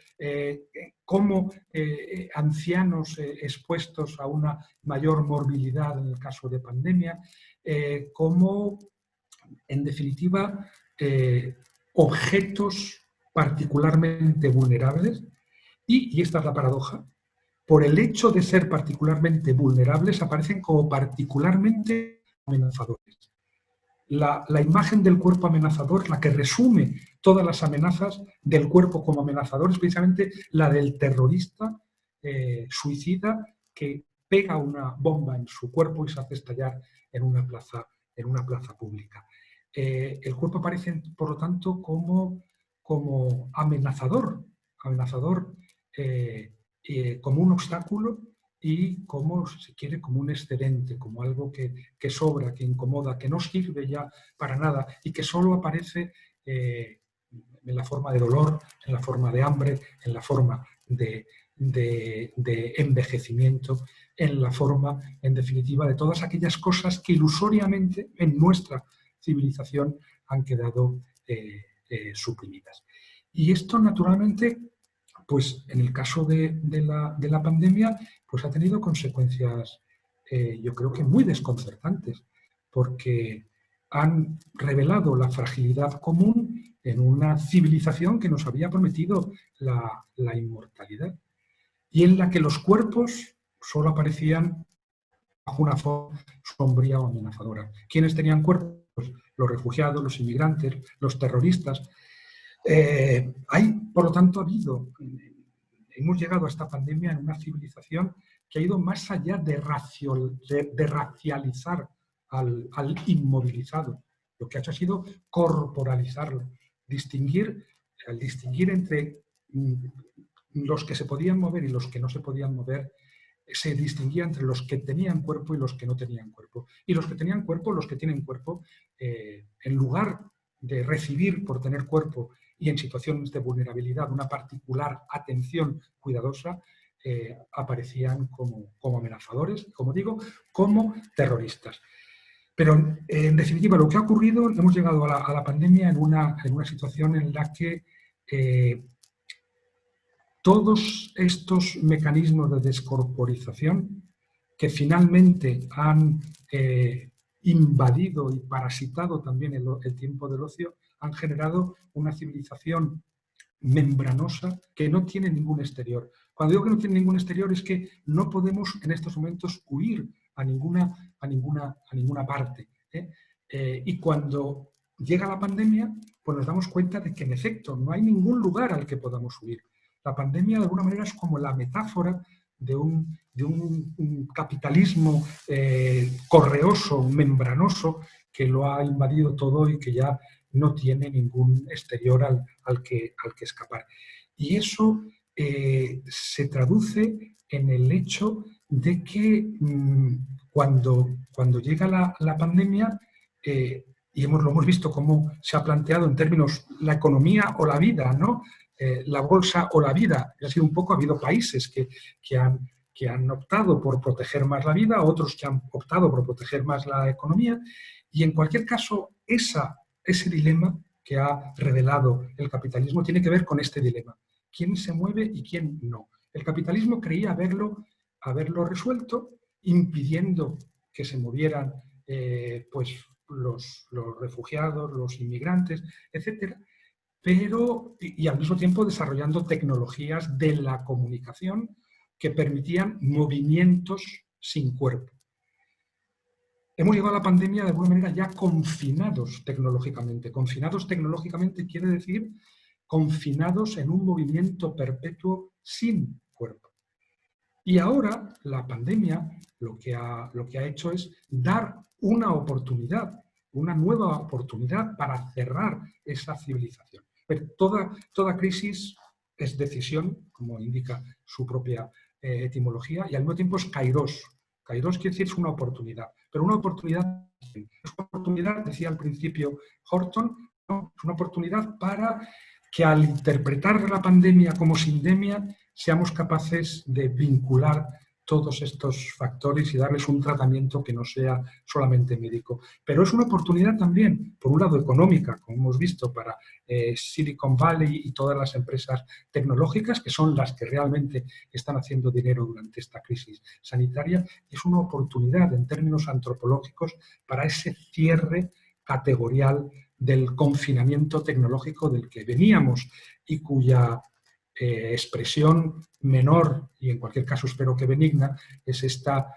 como ancianos expuestos a una mayor morbilidad en el caso de pandemia, como, en definitiva, objetos particularmente vulnerables y esta es la paradoja, por el hecho de ser particularmente vulnerables aparecen como particularmente amenazadores. La imagen del cuerpo amenazador, la que resume todas las amenazas del cuerpo como amenazador, es precisamente la del terrorista suicida que pega una bomba en su cuerpo y se hace estallar en una plaza pública. El cuerpo aparece, por lo tanto, como amenazador como un obstáculo y como, si se quiere, como un excedente, como algo que sobra, que incomoda, que no sirve ya para nada y que solo aparece en la forma de dolor, en la forma de hambre, en la forma de envejecimiento, en la forma, en definitiva, de todas aquellas cosas que ilusoriamente en nuestra civilización han quedado suprimidas. Y esto, naturalmente, pues en el caso de la pandemia, pues ha tenido consecuencias, yo creo que muy desconcertantes, porque han revelado la fragilidad común en una civilización que nos había prometido la inmortalidad y en la que los cuerpos solo aparecían bajo una forma sombría o amenazadora. ¿Quiénes tenían cuerpos? Los refugiados, los inmigrantes, los terroristas. Por lo tanto, hemos llegado a esta pandemia en una civilización que ha ido más allá de racializar al inmovilizado. Lo que ha hecho ha sido corporalizarlo, distinguir entre los que se podían mover y los que no se podían mover se distinguía entre los que tenían cuerpo y los que no tenían cuerpo. Y los que tenían cuerpo, los que tienen cuerpo, en lugar de recibir por tener cuerpo y en situaciones de vulnerabilidad una particular atención cuidadosa, aparecían como amenazadores, como digo, como terroristas. Pero, en definitiva, lo que ha ocurrido, hemos llegado a la pandemia en una situación en la que todos estos mecanismos de descorporización que finalmente han invadido y parasitado también el tiempo del ocio, han generado una civilización membranosa que no tiene ningún exterior. Cuando digo que no tiene ningún exterior es que no podemos en estos momentos huir a ninguna parte. Y cuando llega la pandemia, pues nos damos cuenta de que en efecto no hay ningún lugar al que podamos huir. La pandemia de alguna manera es como la metáfora de un capitalismo correoso, membranoso, que lo ha invadido todo y que ya no tiene ningún exterior al que escapar. Y eso se traduce en el hecho de que cuando llega la pandemia, y lo hemos visto cómo se ha planteado en términos la economía o la vida, ¿no? La bolsa o la vida. Ha sido un poco, ha habido países que han optado por proteger más la vida, otros que han optado por proteger más la economía, y en cualquier caso, ese dilema que ha revelado el capitalismo tiene que ver con este dilema. ¿Quién se mueve y quién no? El capitalismo creía haberlo resuelto, impidiendo que se movieran pues los refugiados, los inmigrantes, etcétera, pero y al mismo tiempo desarrollando tecnologías de la comunicación que permitían movimientos sin cuerpo. Hemos llegado a la pandemia de alguna manera ya confinados tecnológicamente. Confinados tecnológicamente quiere decir confinados en un movimiento perpetuo sin cuerpo. Y ahora la pandemia lo que ha hecho es dar una oportunidad, una nueva oportunidad para cerrar esa civilización. Pero toda crisis es decisión, como indica su propia etimología, y al mismo tiempo es kairos. Kairos quiere decir es una oportunidad, pero una oportunidad, decía al principio Horton, ¿no? Es una oportunidad para que al interpretar la pandemia como sindemia seamos capaces de vincular todos estos factores y darles un tratamiento que no sea solamente médico. Pero es una oportunidad también, por un lado económica, como hemos visto, para Silicon Valley y todas las empresas tecnológicas, que son las que realmente están haciendo dinero durante esta crisis sanitaria. Es una oportunidad en términos antropológicos para ese cierre categorial del confinamiento tecnológico del que veníamos y cuya expresión menor, y en cualquier caso espero que benigna, es esta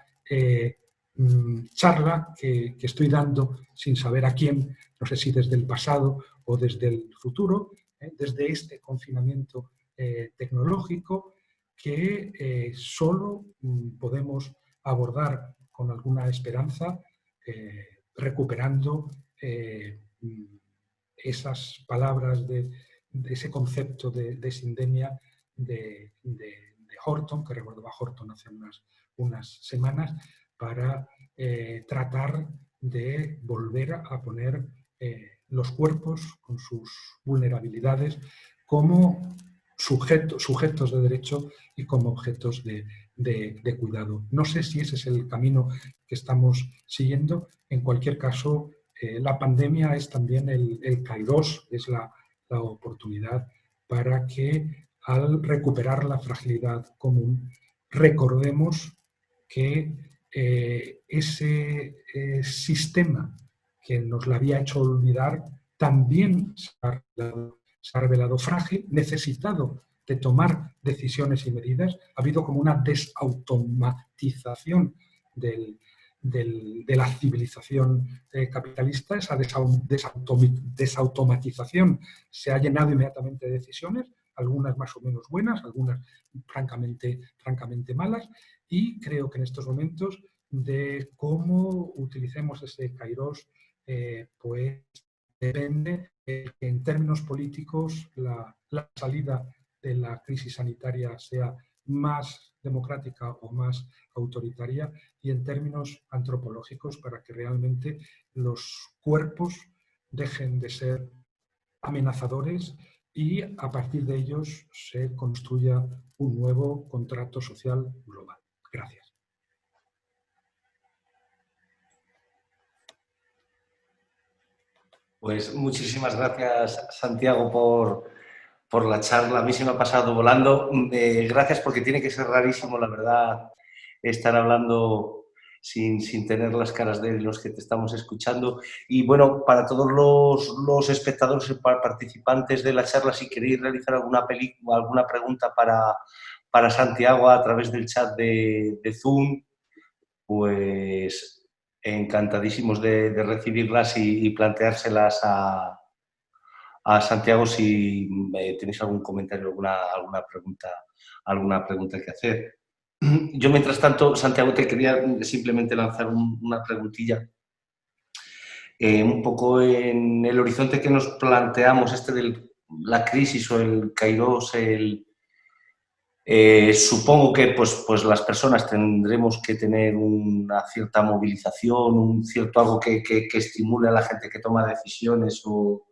charla que estoy dando sin saber a quién, no sé si desde el pasado o desde el futuro, desde este confinamiento tecnológico que solo podemos abordar con alguna esperanza, recuperando esas palabras de ese concepto de sindemia de Horton, que recordaba Horton hace unas semanas, para tratar de volver a poner los cuerpos con sus vulnerabilidades como sujetos de derecho y como objetos de cuidado. No sé si ese es el camino que estamos siguiendo. En cualquier caso, la pandemia es también el kairos, es la oportunidad para que al recuperar la fragilidad común recordemos que ese sistema que nos la había hecho olvidar también se ha revelado frágil, necesitado de tomar decisiones y medidas. Ha habido como una desautomatización de la civilización capitalista. Esa desautomatización se ha llenado inmediatamente de decisiones, algunas más o menos buenas, algunas francamente malas, y creo que en estos momentos de cómo utilicemos ese kairos, pues depende que en términos políticos la salida de la crisis sanitaria sea más democrática o más autoritaria, y en términos antropológicos para que realmente los cuerpos dejen de ser amenazadores y a partir de ellos se construya un nuevo contrato social global. Gracias. Pues muchísimas gracias, Santiago, por la charla. A mí se me ha pasado volando. Gracias, porque tiene que ser rarísimo, la verdad, estar hablando sin tener las caras de los que te estamos escuchando. Y bueno, para todos los espectadores y participantes de la charla, si queréis realizar alguna pregunta para Santiago a través del chat de Zoom, pues encantadísimos de recibirlas y planteárselas a Santiago si tenéis algún comentario, alguna pregunta que hacer. Yo, mientras tanto, Santiago, te quería simplemente lanzar una preguntilla. Un poco en el horizonte que nos planteamos, de la crisis o el kairos, supongo que pues las personas tendremos que tener una cierta movilización, un cierto algo que estimule a la gente que toma decisiones o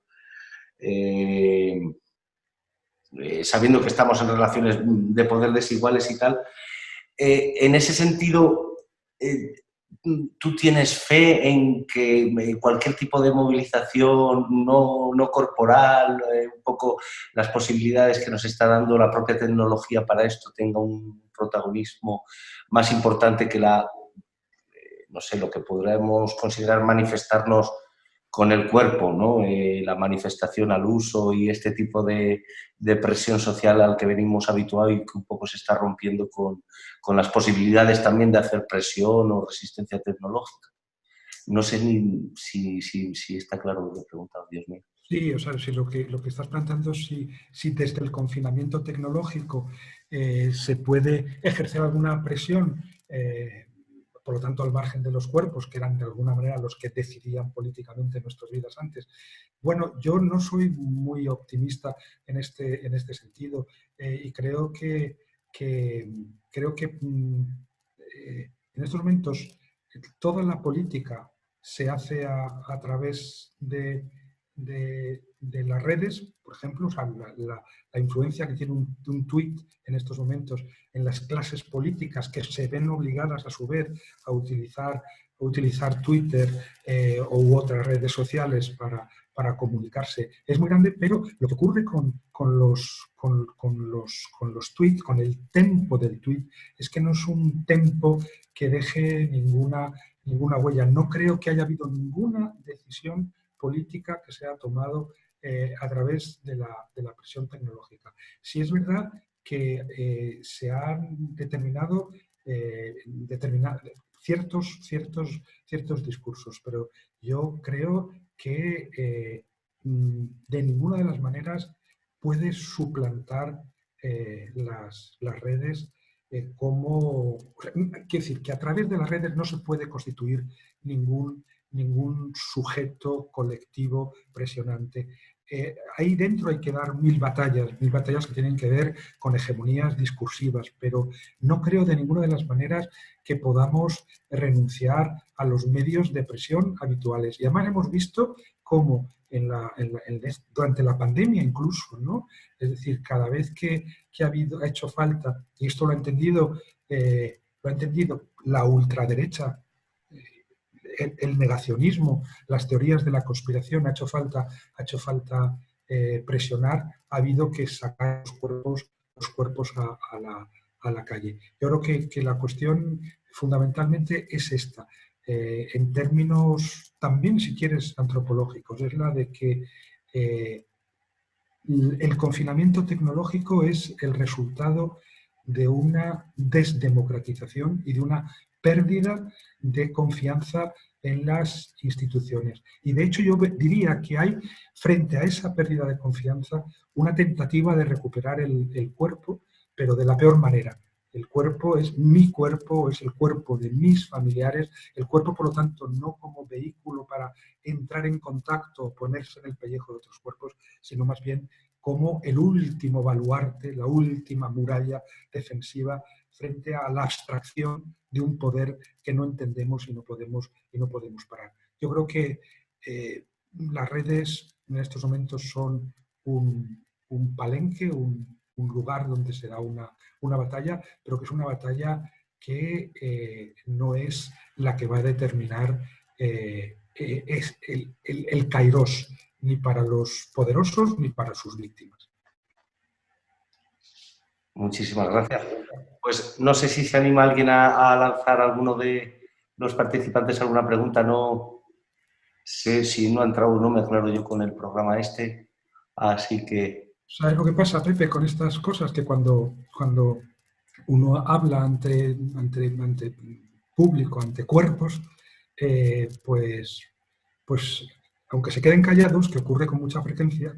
sabiendo que estamos en relaciones de poder desiguales y tal. En ese sentido, ¿tú tienes fe en que cualquier tipo de movilización no corporal, un poco las posibilidades que nos está dando la propia tecnología para esto, tenga un protagonismo más importante que no sé, lo que podremos considerar manifestarnos con el cuerpo, ¿no? La manifestación al uso y este tipo de presión social al que venimos habituados y que un poco se está rompiendo con las posibilidades también de hacer presión o resistencia tecnológica? No sé si está claro lo que he preguntado, Dios mío. Sí, o sea, si lo que estás planteando es si desde el confinamiento tecnológico se puede ejercer alguna presión, por lo tanto, al margen de los cuerpos, que eran de alguna manera los que decidían políticamente nuestras vidas antes. Bueno, yo no soy muy optimista en este sentido y creo que en estos momentos toda la política se hace a través de las redes, por ejemplo, o sea, la influencia que tiene un tuit en estos momentos en las clases políticas que se ven obligadas a su vez a utilizar Twitter u otras redes sociales para comunicarse es muy grande, pero lo que ocurre con los tweets, con el tempo del tweet, es que no es un tempo que deje ninguna huella. No creo que haya habido ninguna decisión política que se ha tomado a través de la presión tecnológica. Sí es verdad que se han determinado ciertos discursos, pero yo creo que de ninguna de las maneras puede suplantar las redes quiero decir, que a través de las redes no se puede constituir ningún sujeto colectivo presionante. Ahí dentro hay que dar mil batallas que tienen que ver con hegemonías discursivas, pero no creo de ninguna de las maneras que podamos renunciar a los medios de presión habituales. Y además hemos visto cómo durante la pandemia incluso, ¿no? Es decir, cada vez que ha hecho falta, y esto lo ha entendido la ultraderecha, el negacionismo, las teorías de la conspiración, ha hecho falta presionar, ha habido que sacar los cuerpos a la calle. Yo creo que la cuestión fundamentalmente es esta, en términos también, si quieres, antropológicos, es la de que el confinamiento tecnológico es el resultado de una desdemocratización y de una pérdida de confianza en las instituciones. Y de hecho yo diría que hay, frente a esa pérdida de confianza, una tentativa de recuperar el cuerpo, pero de la peor manera. El cuerpo es mi cuerpo, es el cuerpo de mis familiares, el cuerpo, por lo tanto, no como vehículo para entrar en contacto o ponerse en el pellejo de otros cuerpos, sino más bien como el último baluarte, la última muralla defensiva frente a la abstracción de un poder que no entendemos y no podemos parar. Yo creo que las redes en estos momentos son un palenque, un lugar donde se da una batalla, pero que es una batalla que no es la que va a determinar es el kairós, ni para los poderosos ni para sus víctimas. Muchísimas gracias. Pues no sé si se anima alguien a lanzar a alguno de los participantes alguna pregunta. No sé si no ha entrado, no me aclaro yo con el programa este, así que... ¿Sabes lo que pasa, Pepe, con estas cosas? Que cuando uno habla ante público, ante cuerpos, pues aunque se queden callados, que ocurre con mucha frecuencia,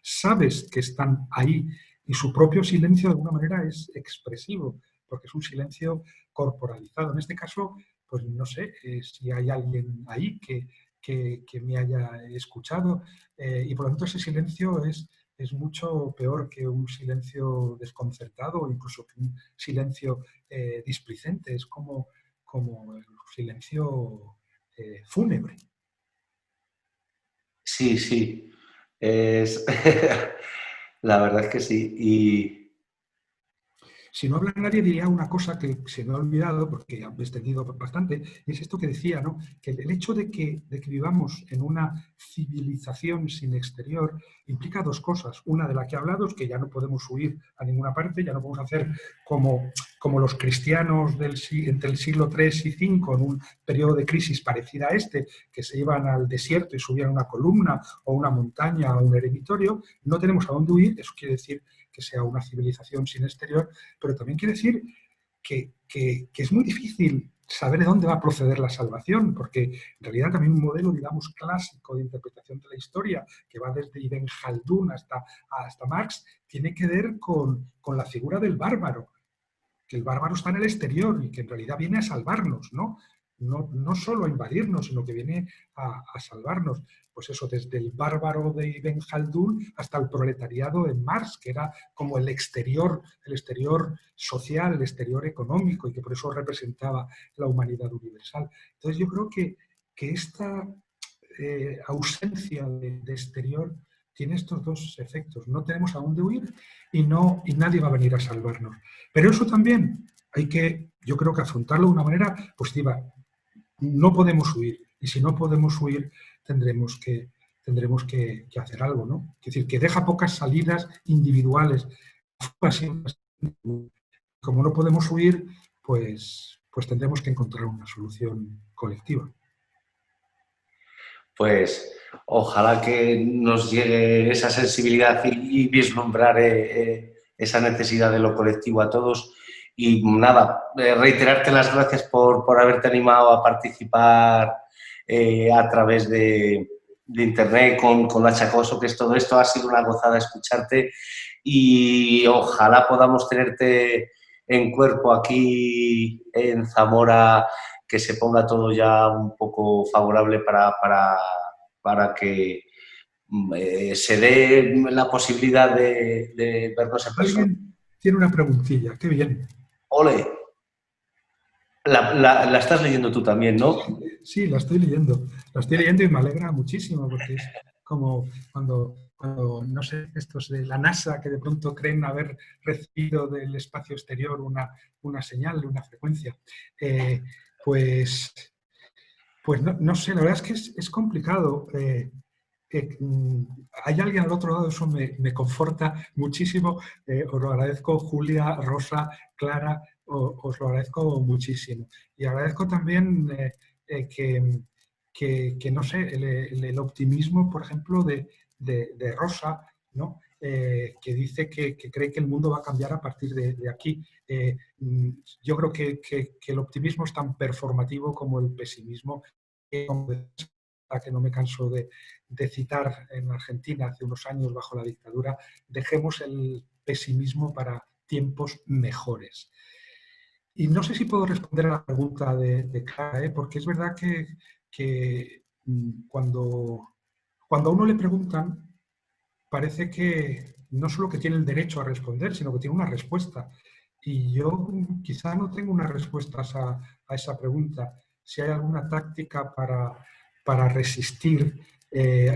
sabes que están ahí y su propio silencio de alguna manera es expresivo, porque es un silencio corporalizado. En este caso, pues no sé si hay alguien ahí que me haya escuchado y por lo tanto ese silencio es mucho peor que un silencio desconcertado o incluso que un silencio displicente. Es como el silencio fúnebre. Sí, sí. La verdad es que sí. Y... Si no habla nadie, diría una cosa que se me ha olvidado porque he extendido bastante, y es esto que decía, ¿no? Que el hecho de que vivamos en una civilización sin exterior implica dos cosas. Una de la que he hablado es que ya no podemos huir a ninguna parte, ya no podemos hacer como los cristianos entre el siglo III y V, en un periodo de crisis parecida a este, que se iban al desierto y subían una columna o una montaña o un eremitorio. No tenemos a dónde huir, eso quiere decir que sea una civilización sin exterior, pero también quiere decir que es muy difícil saber de dónde va a proceder la salvación, porque en realidad también un modelo, digamos, clásico de interpretación de la historia, que va desde Ibn Khaldun hasta Marx, tiene que ver con la figura del bárbaro, que el bárbaro está en el exterior y que en realidad viene a salvarnos, ¿no? No solo a invadirnos, sino que viene a salvarnos. Pues eso, desde el bárbaro de Ibn Khaldun hasta el proletariado en Marx, que era como el exterior social, el exterior económico, y que por eso representaba la humanidad universal. Entonces yo creo que esta ausencia de exterior tiene estos dos efectos. No tenemos a dónde huir y nadie va a venir a salvarnos. Pero eso también hay que, yo creo que afrontarlo de una manera positiva. No podemos huir. Y si no podemos huir, tendremos que hacer algo, ¿no? Es decir, que deja pocas salidas individuales. Como no podemos huir, pues tendremos que encontrar una solución colectiva. Pues ojalá que nos llegue esa sensibilidad y vislumbrar esa necesidad de lo colectivo a todos. Y nada, reiterarte las gracias por haberte animado a participar a través de internet con Achacoso, que es todo esto. Ha sido una gozada escucharte y ojalá podamos tenerte en cuerpo aquí en Zamora, que se ponga todo ya un poco favorable para que se dé la posibilidad de vernos en persona. Alguien tiene una preguntilla, qué bien. ¡Ole! La estás leyendo tú también, ¿no? Sí, la estoy leyendo. La estoy leyendo y me alegra muchísimo porque es como cuando no sé, estos de la NASA que de pronto creen haber recibido del espacio exterior una señal, una frecuencia. Pues no sé, la verdad es que es complicado. Hay alguien al otro lado, eso me conforta muchísimo. Os lo agradezco, Julia, Rosa, Clara, os lo agradezco muchísimo. Y agradezco también que no sé, el optimismo, por ejemplo, de Rosa, ¿no? Que dice que cree que el mundo va a cambiar a partir de aquí. Yo creo que el optimismo es tan performativo como el pesimismo, que no me canso de citar en Argentina hace unos años bajo la dictadura: dejemos el pesimismo para tiempos mejores. Y no sé si puedo responder a la pregunta de Clara, porque es verdad que cuando a uno le preguntan parece que no solo que tiene el derecho a responder, sino que tiene una respuesta. Y yo quizá no tengo una respuesta a esa pregunta. Si hay alguna táctica para resistir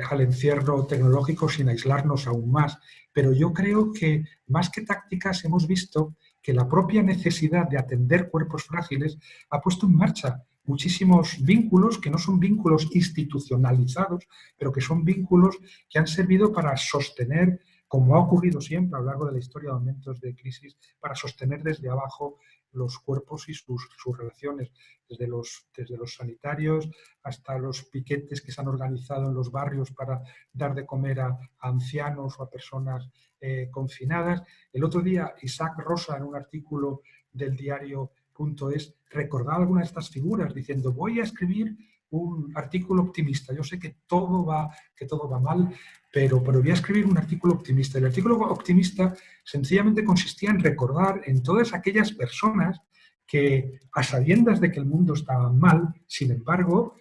al encierro tecnológico sin aislarnos aún más. Pero yo creo que más que tácticas hemos visto que la propia necesidad de atender cuerpos frágiles ha puesto en marcha muchísimos vínculos que no son vínculos institucionalizados, pero que son vínculos que han servido para sostener, como ha ocurrido siempre a lo largo de la historia de momentos de crisis, para sostener desde abajo los cuerpos y sus relaciones, desde los sanitarios hasta los piquetes que se han organizado en los barrios para dar de comer a ancianos o a personas confinadas. El otro día, Isaac Rosa, en un artículo del diario .es, recordaba algunas de estas figuras diciendo: voy a escribir un artículo optimista. Yo sé que todo va mal, pero voy a escribir un artículo optimista. El artículo optimista sencillamente consistía en recordar en todas aquellas personas que, a sabiendas de que el mundo estaba mal, sin embargo,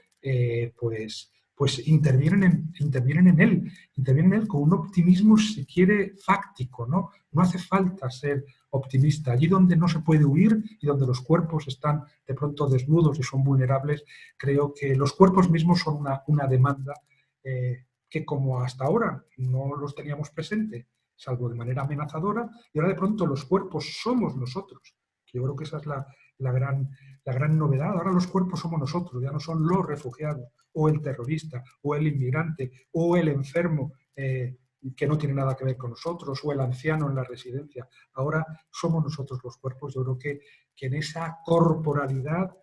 pues intervienen en él con un optimismo, si quiere, fáctico, ¿no? No hace falta ser optimista. Allí donde no se puede huir y donde los cuerpos están de pronto desnudos y son vulnerables, creo que los cuerpos mismos son una demanda que, como hasta ahora no los teníamos presente, salvo de manera amenazadora, y ahora de pronto los cuerpos somos nosotros. Yo creo que esa es la gran novedad. Ahora los cuerpos somos nosotros, ya no son los refugiados, o el terrorista, o el inmigrante, o el enfermo que no tiene nada que ver con nosotros, o el anciano en la residencia. Ahora somos nosotros los cuerpos. Yo creo que en esa corporalidad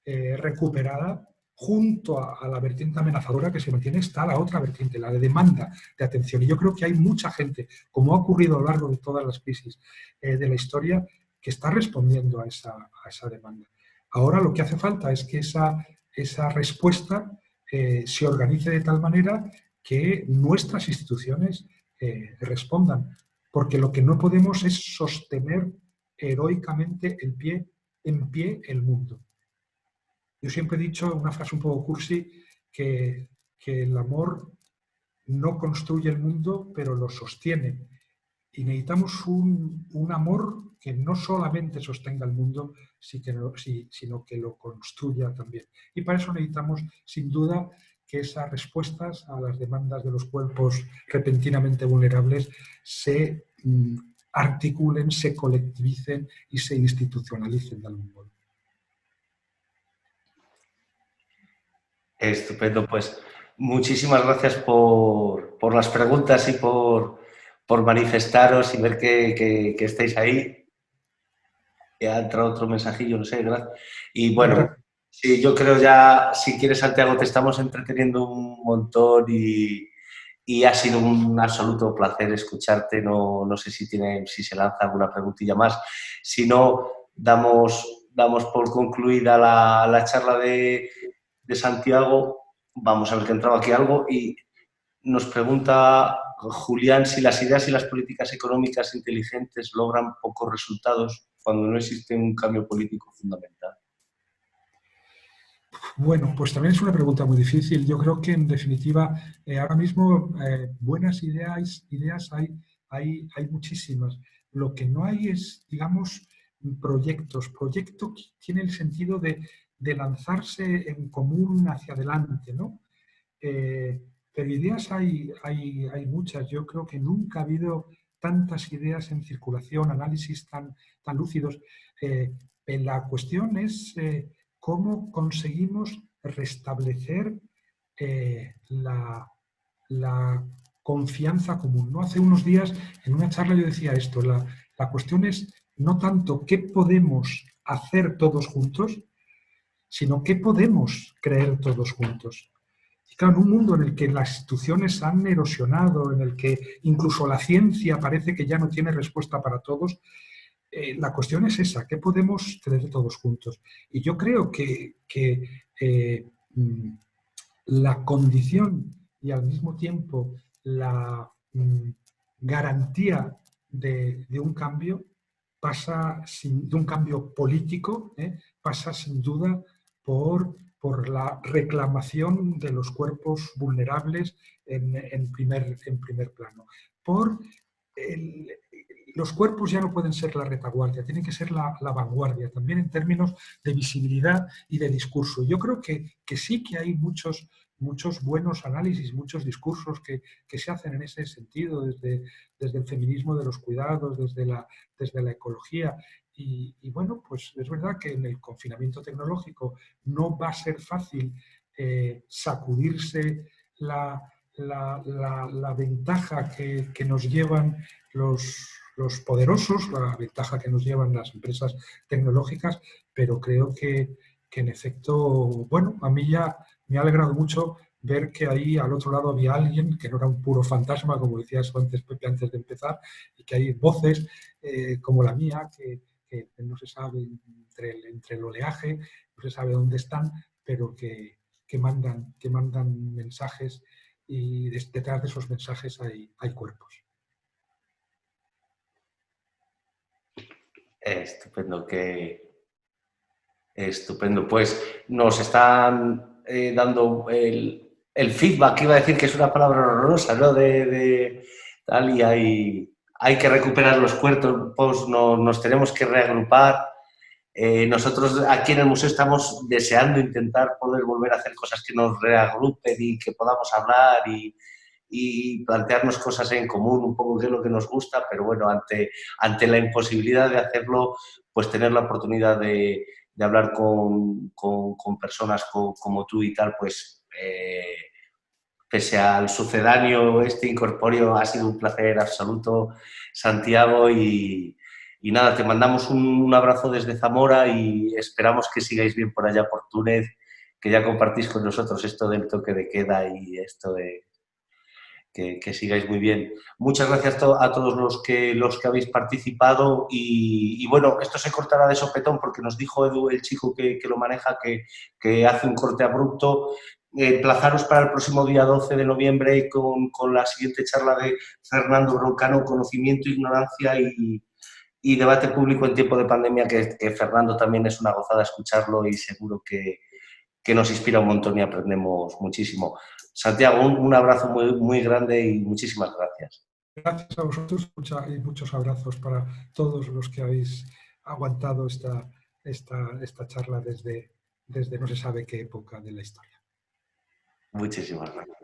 recuperada, junto a la vertiente amenazadora que se mantiene, está la otra vertiente, la de demanda de atención. Y yo creo que hay mucha gente, como ha ocurrido a lo largo de todas las crisis de la historia, que está respondiendo a esa demanda. Ahora lo que hace falta es que esa respuesta se organice de tal manera que nuestras instituciones respondan, porque lo que no podemos es sostener heroicamente en pie el mundo. Yo siempre he dicho, una frase un poco cursi, que el amor no construye el mundo, pero lo sostiene. Y necesitamos un amor que no solamente sostenga el mundo, sino que lo construya también. Y para eso necesitamos, sin duda, que esas respuestas a las demandas de los cuerpos repentinamente vulnerables se articulen, se colectivicen y se institucionalicen de algún modo. Estupendo, pues muchísimas gracias por las preguntas y por manifestaros y ver que estáis ahí. Ya ha entrado otro mensajillo, no sé, gracias. Y bueno, sí, yo creo ya, si quieres, Santiago, te estamos entreteniendo un montón y ha sido un absoluto placer escucharte. No sé si se lanza alguna preguntilla más. Si no, damos por concluida la charla de Santiago. Vamos a ver que ha entrado aquí algo y nos pregunta Julián si las ideas y las políticas económicas inteligentes logran pocos resultados cuando no existe un cambio político fundamental. Bueno, pues también es una pregunta muy difícil. Yo creo que, en definitiva, ahora mismo buenas ideas hay muchísimas. Lo que no hay es, digamos, proyectos. Proyecto tiene el sentido de lanzarse en común hacia adelante, ¿no? Pero ideas hay muchas. Yo creo que nunca ha habido tantas ideas en circulación, análisis tan lúcidos. La cuestión es cómo conseguimos restablecer la confianza común, ¿no? Hace unos días, en una charla, yo decía esto: la cuestión es no tanto qué podemos hacer todos juntos, sino qué podemos creer todos juntos. Y claro, en un mundo en el que las instituciones han erosionado, en el que incluso la ciencia parece que ya no tiene respuesta para todos, la cuestión es esa: ¿qué podemos creer todos juntos? Y yo creo que la condición y al mismo tiempo la garantía de un cambio de un cambio político, pasa sin duda por por la reclamación de los cuerpos vulnerables en primer plano, por los cuerpos ya no pueden ser la retaguardia, tienen que ser la vanguardia, también en términos de visibilidad y de discurso. Yo creo que sí que hay muchos buenos análisis, muchos discursos que se hacen en ese sentido, desde el feminismo de los cuidados, desde la ecología. Y bueno, pues es verdad que en el confinamiento tecnológico no va a ser fácil sacudirse la ventaja que nos llevan los poderosos, la ventaja que nos llevan las empresas tecnológicas, pero creo que en efecto, bueno, a mí ya me ha alegrado mucho ver que ahí al otro lado había alguien que no era un puro fantasma, como decías antes, Pepe, antes de empezar, y que hay voces como la mía que no se sabe entre el oleaje, no se sabe dónde están, pero que mandan mensajes, y detrás de esos mensajes hay cuerpos. Estupendo, estupendo. Pues nos están dando el feedback, iba a decir que es una palabra horrorosa, ¿no? De tal, y hay que recuperar los cuerpos, nos tenemos que reagrupar. Nosotros aquí en el museo estamos deseando intentar poder volver a hacer cosas que nos reagrupen y que podamos hablar y plantearnos cosas en común, un poco qué es lo que nos gusta, pero bueno, ante la imposibilidad de hacerlo, pues tener la oportunidad de hablar con personas como tú y tal, pues pese al sucedáneo incorpóreo, ha sido un placer absoluto, Santiago, y nada, te mandamos un abrazo desde Zamora y esperamos que sigáis bien por allá por Túnez, que ya compartís con nosotros esto del toque de queda y esto de que sigáis muy bien. Muchas gracias a todos los que habéis participado y bueno, esto se cortará de sopetón porque nos dijo Edu, el chico que lo maneja, que hace un corte abrupto. Emplazaros para el próximo día 12 de noviembre con la siguiente charla de Fernando Broncano, Conocimiento, Ignorancia y Debate Público en tiempo de pandemia, que Fernando también es una gozada escucharlo y seguro que nos inspira un montón y aprendemos muchísimo. Santiago, un abrazo muy, muy grande y muchísimas gracias. Gracias a vosotros y muchos abrazos para todos los que habéis aguantado esta charla desde no se sabe qué época de la historia. Muchísimas gracias.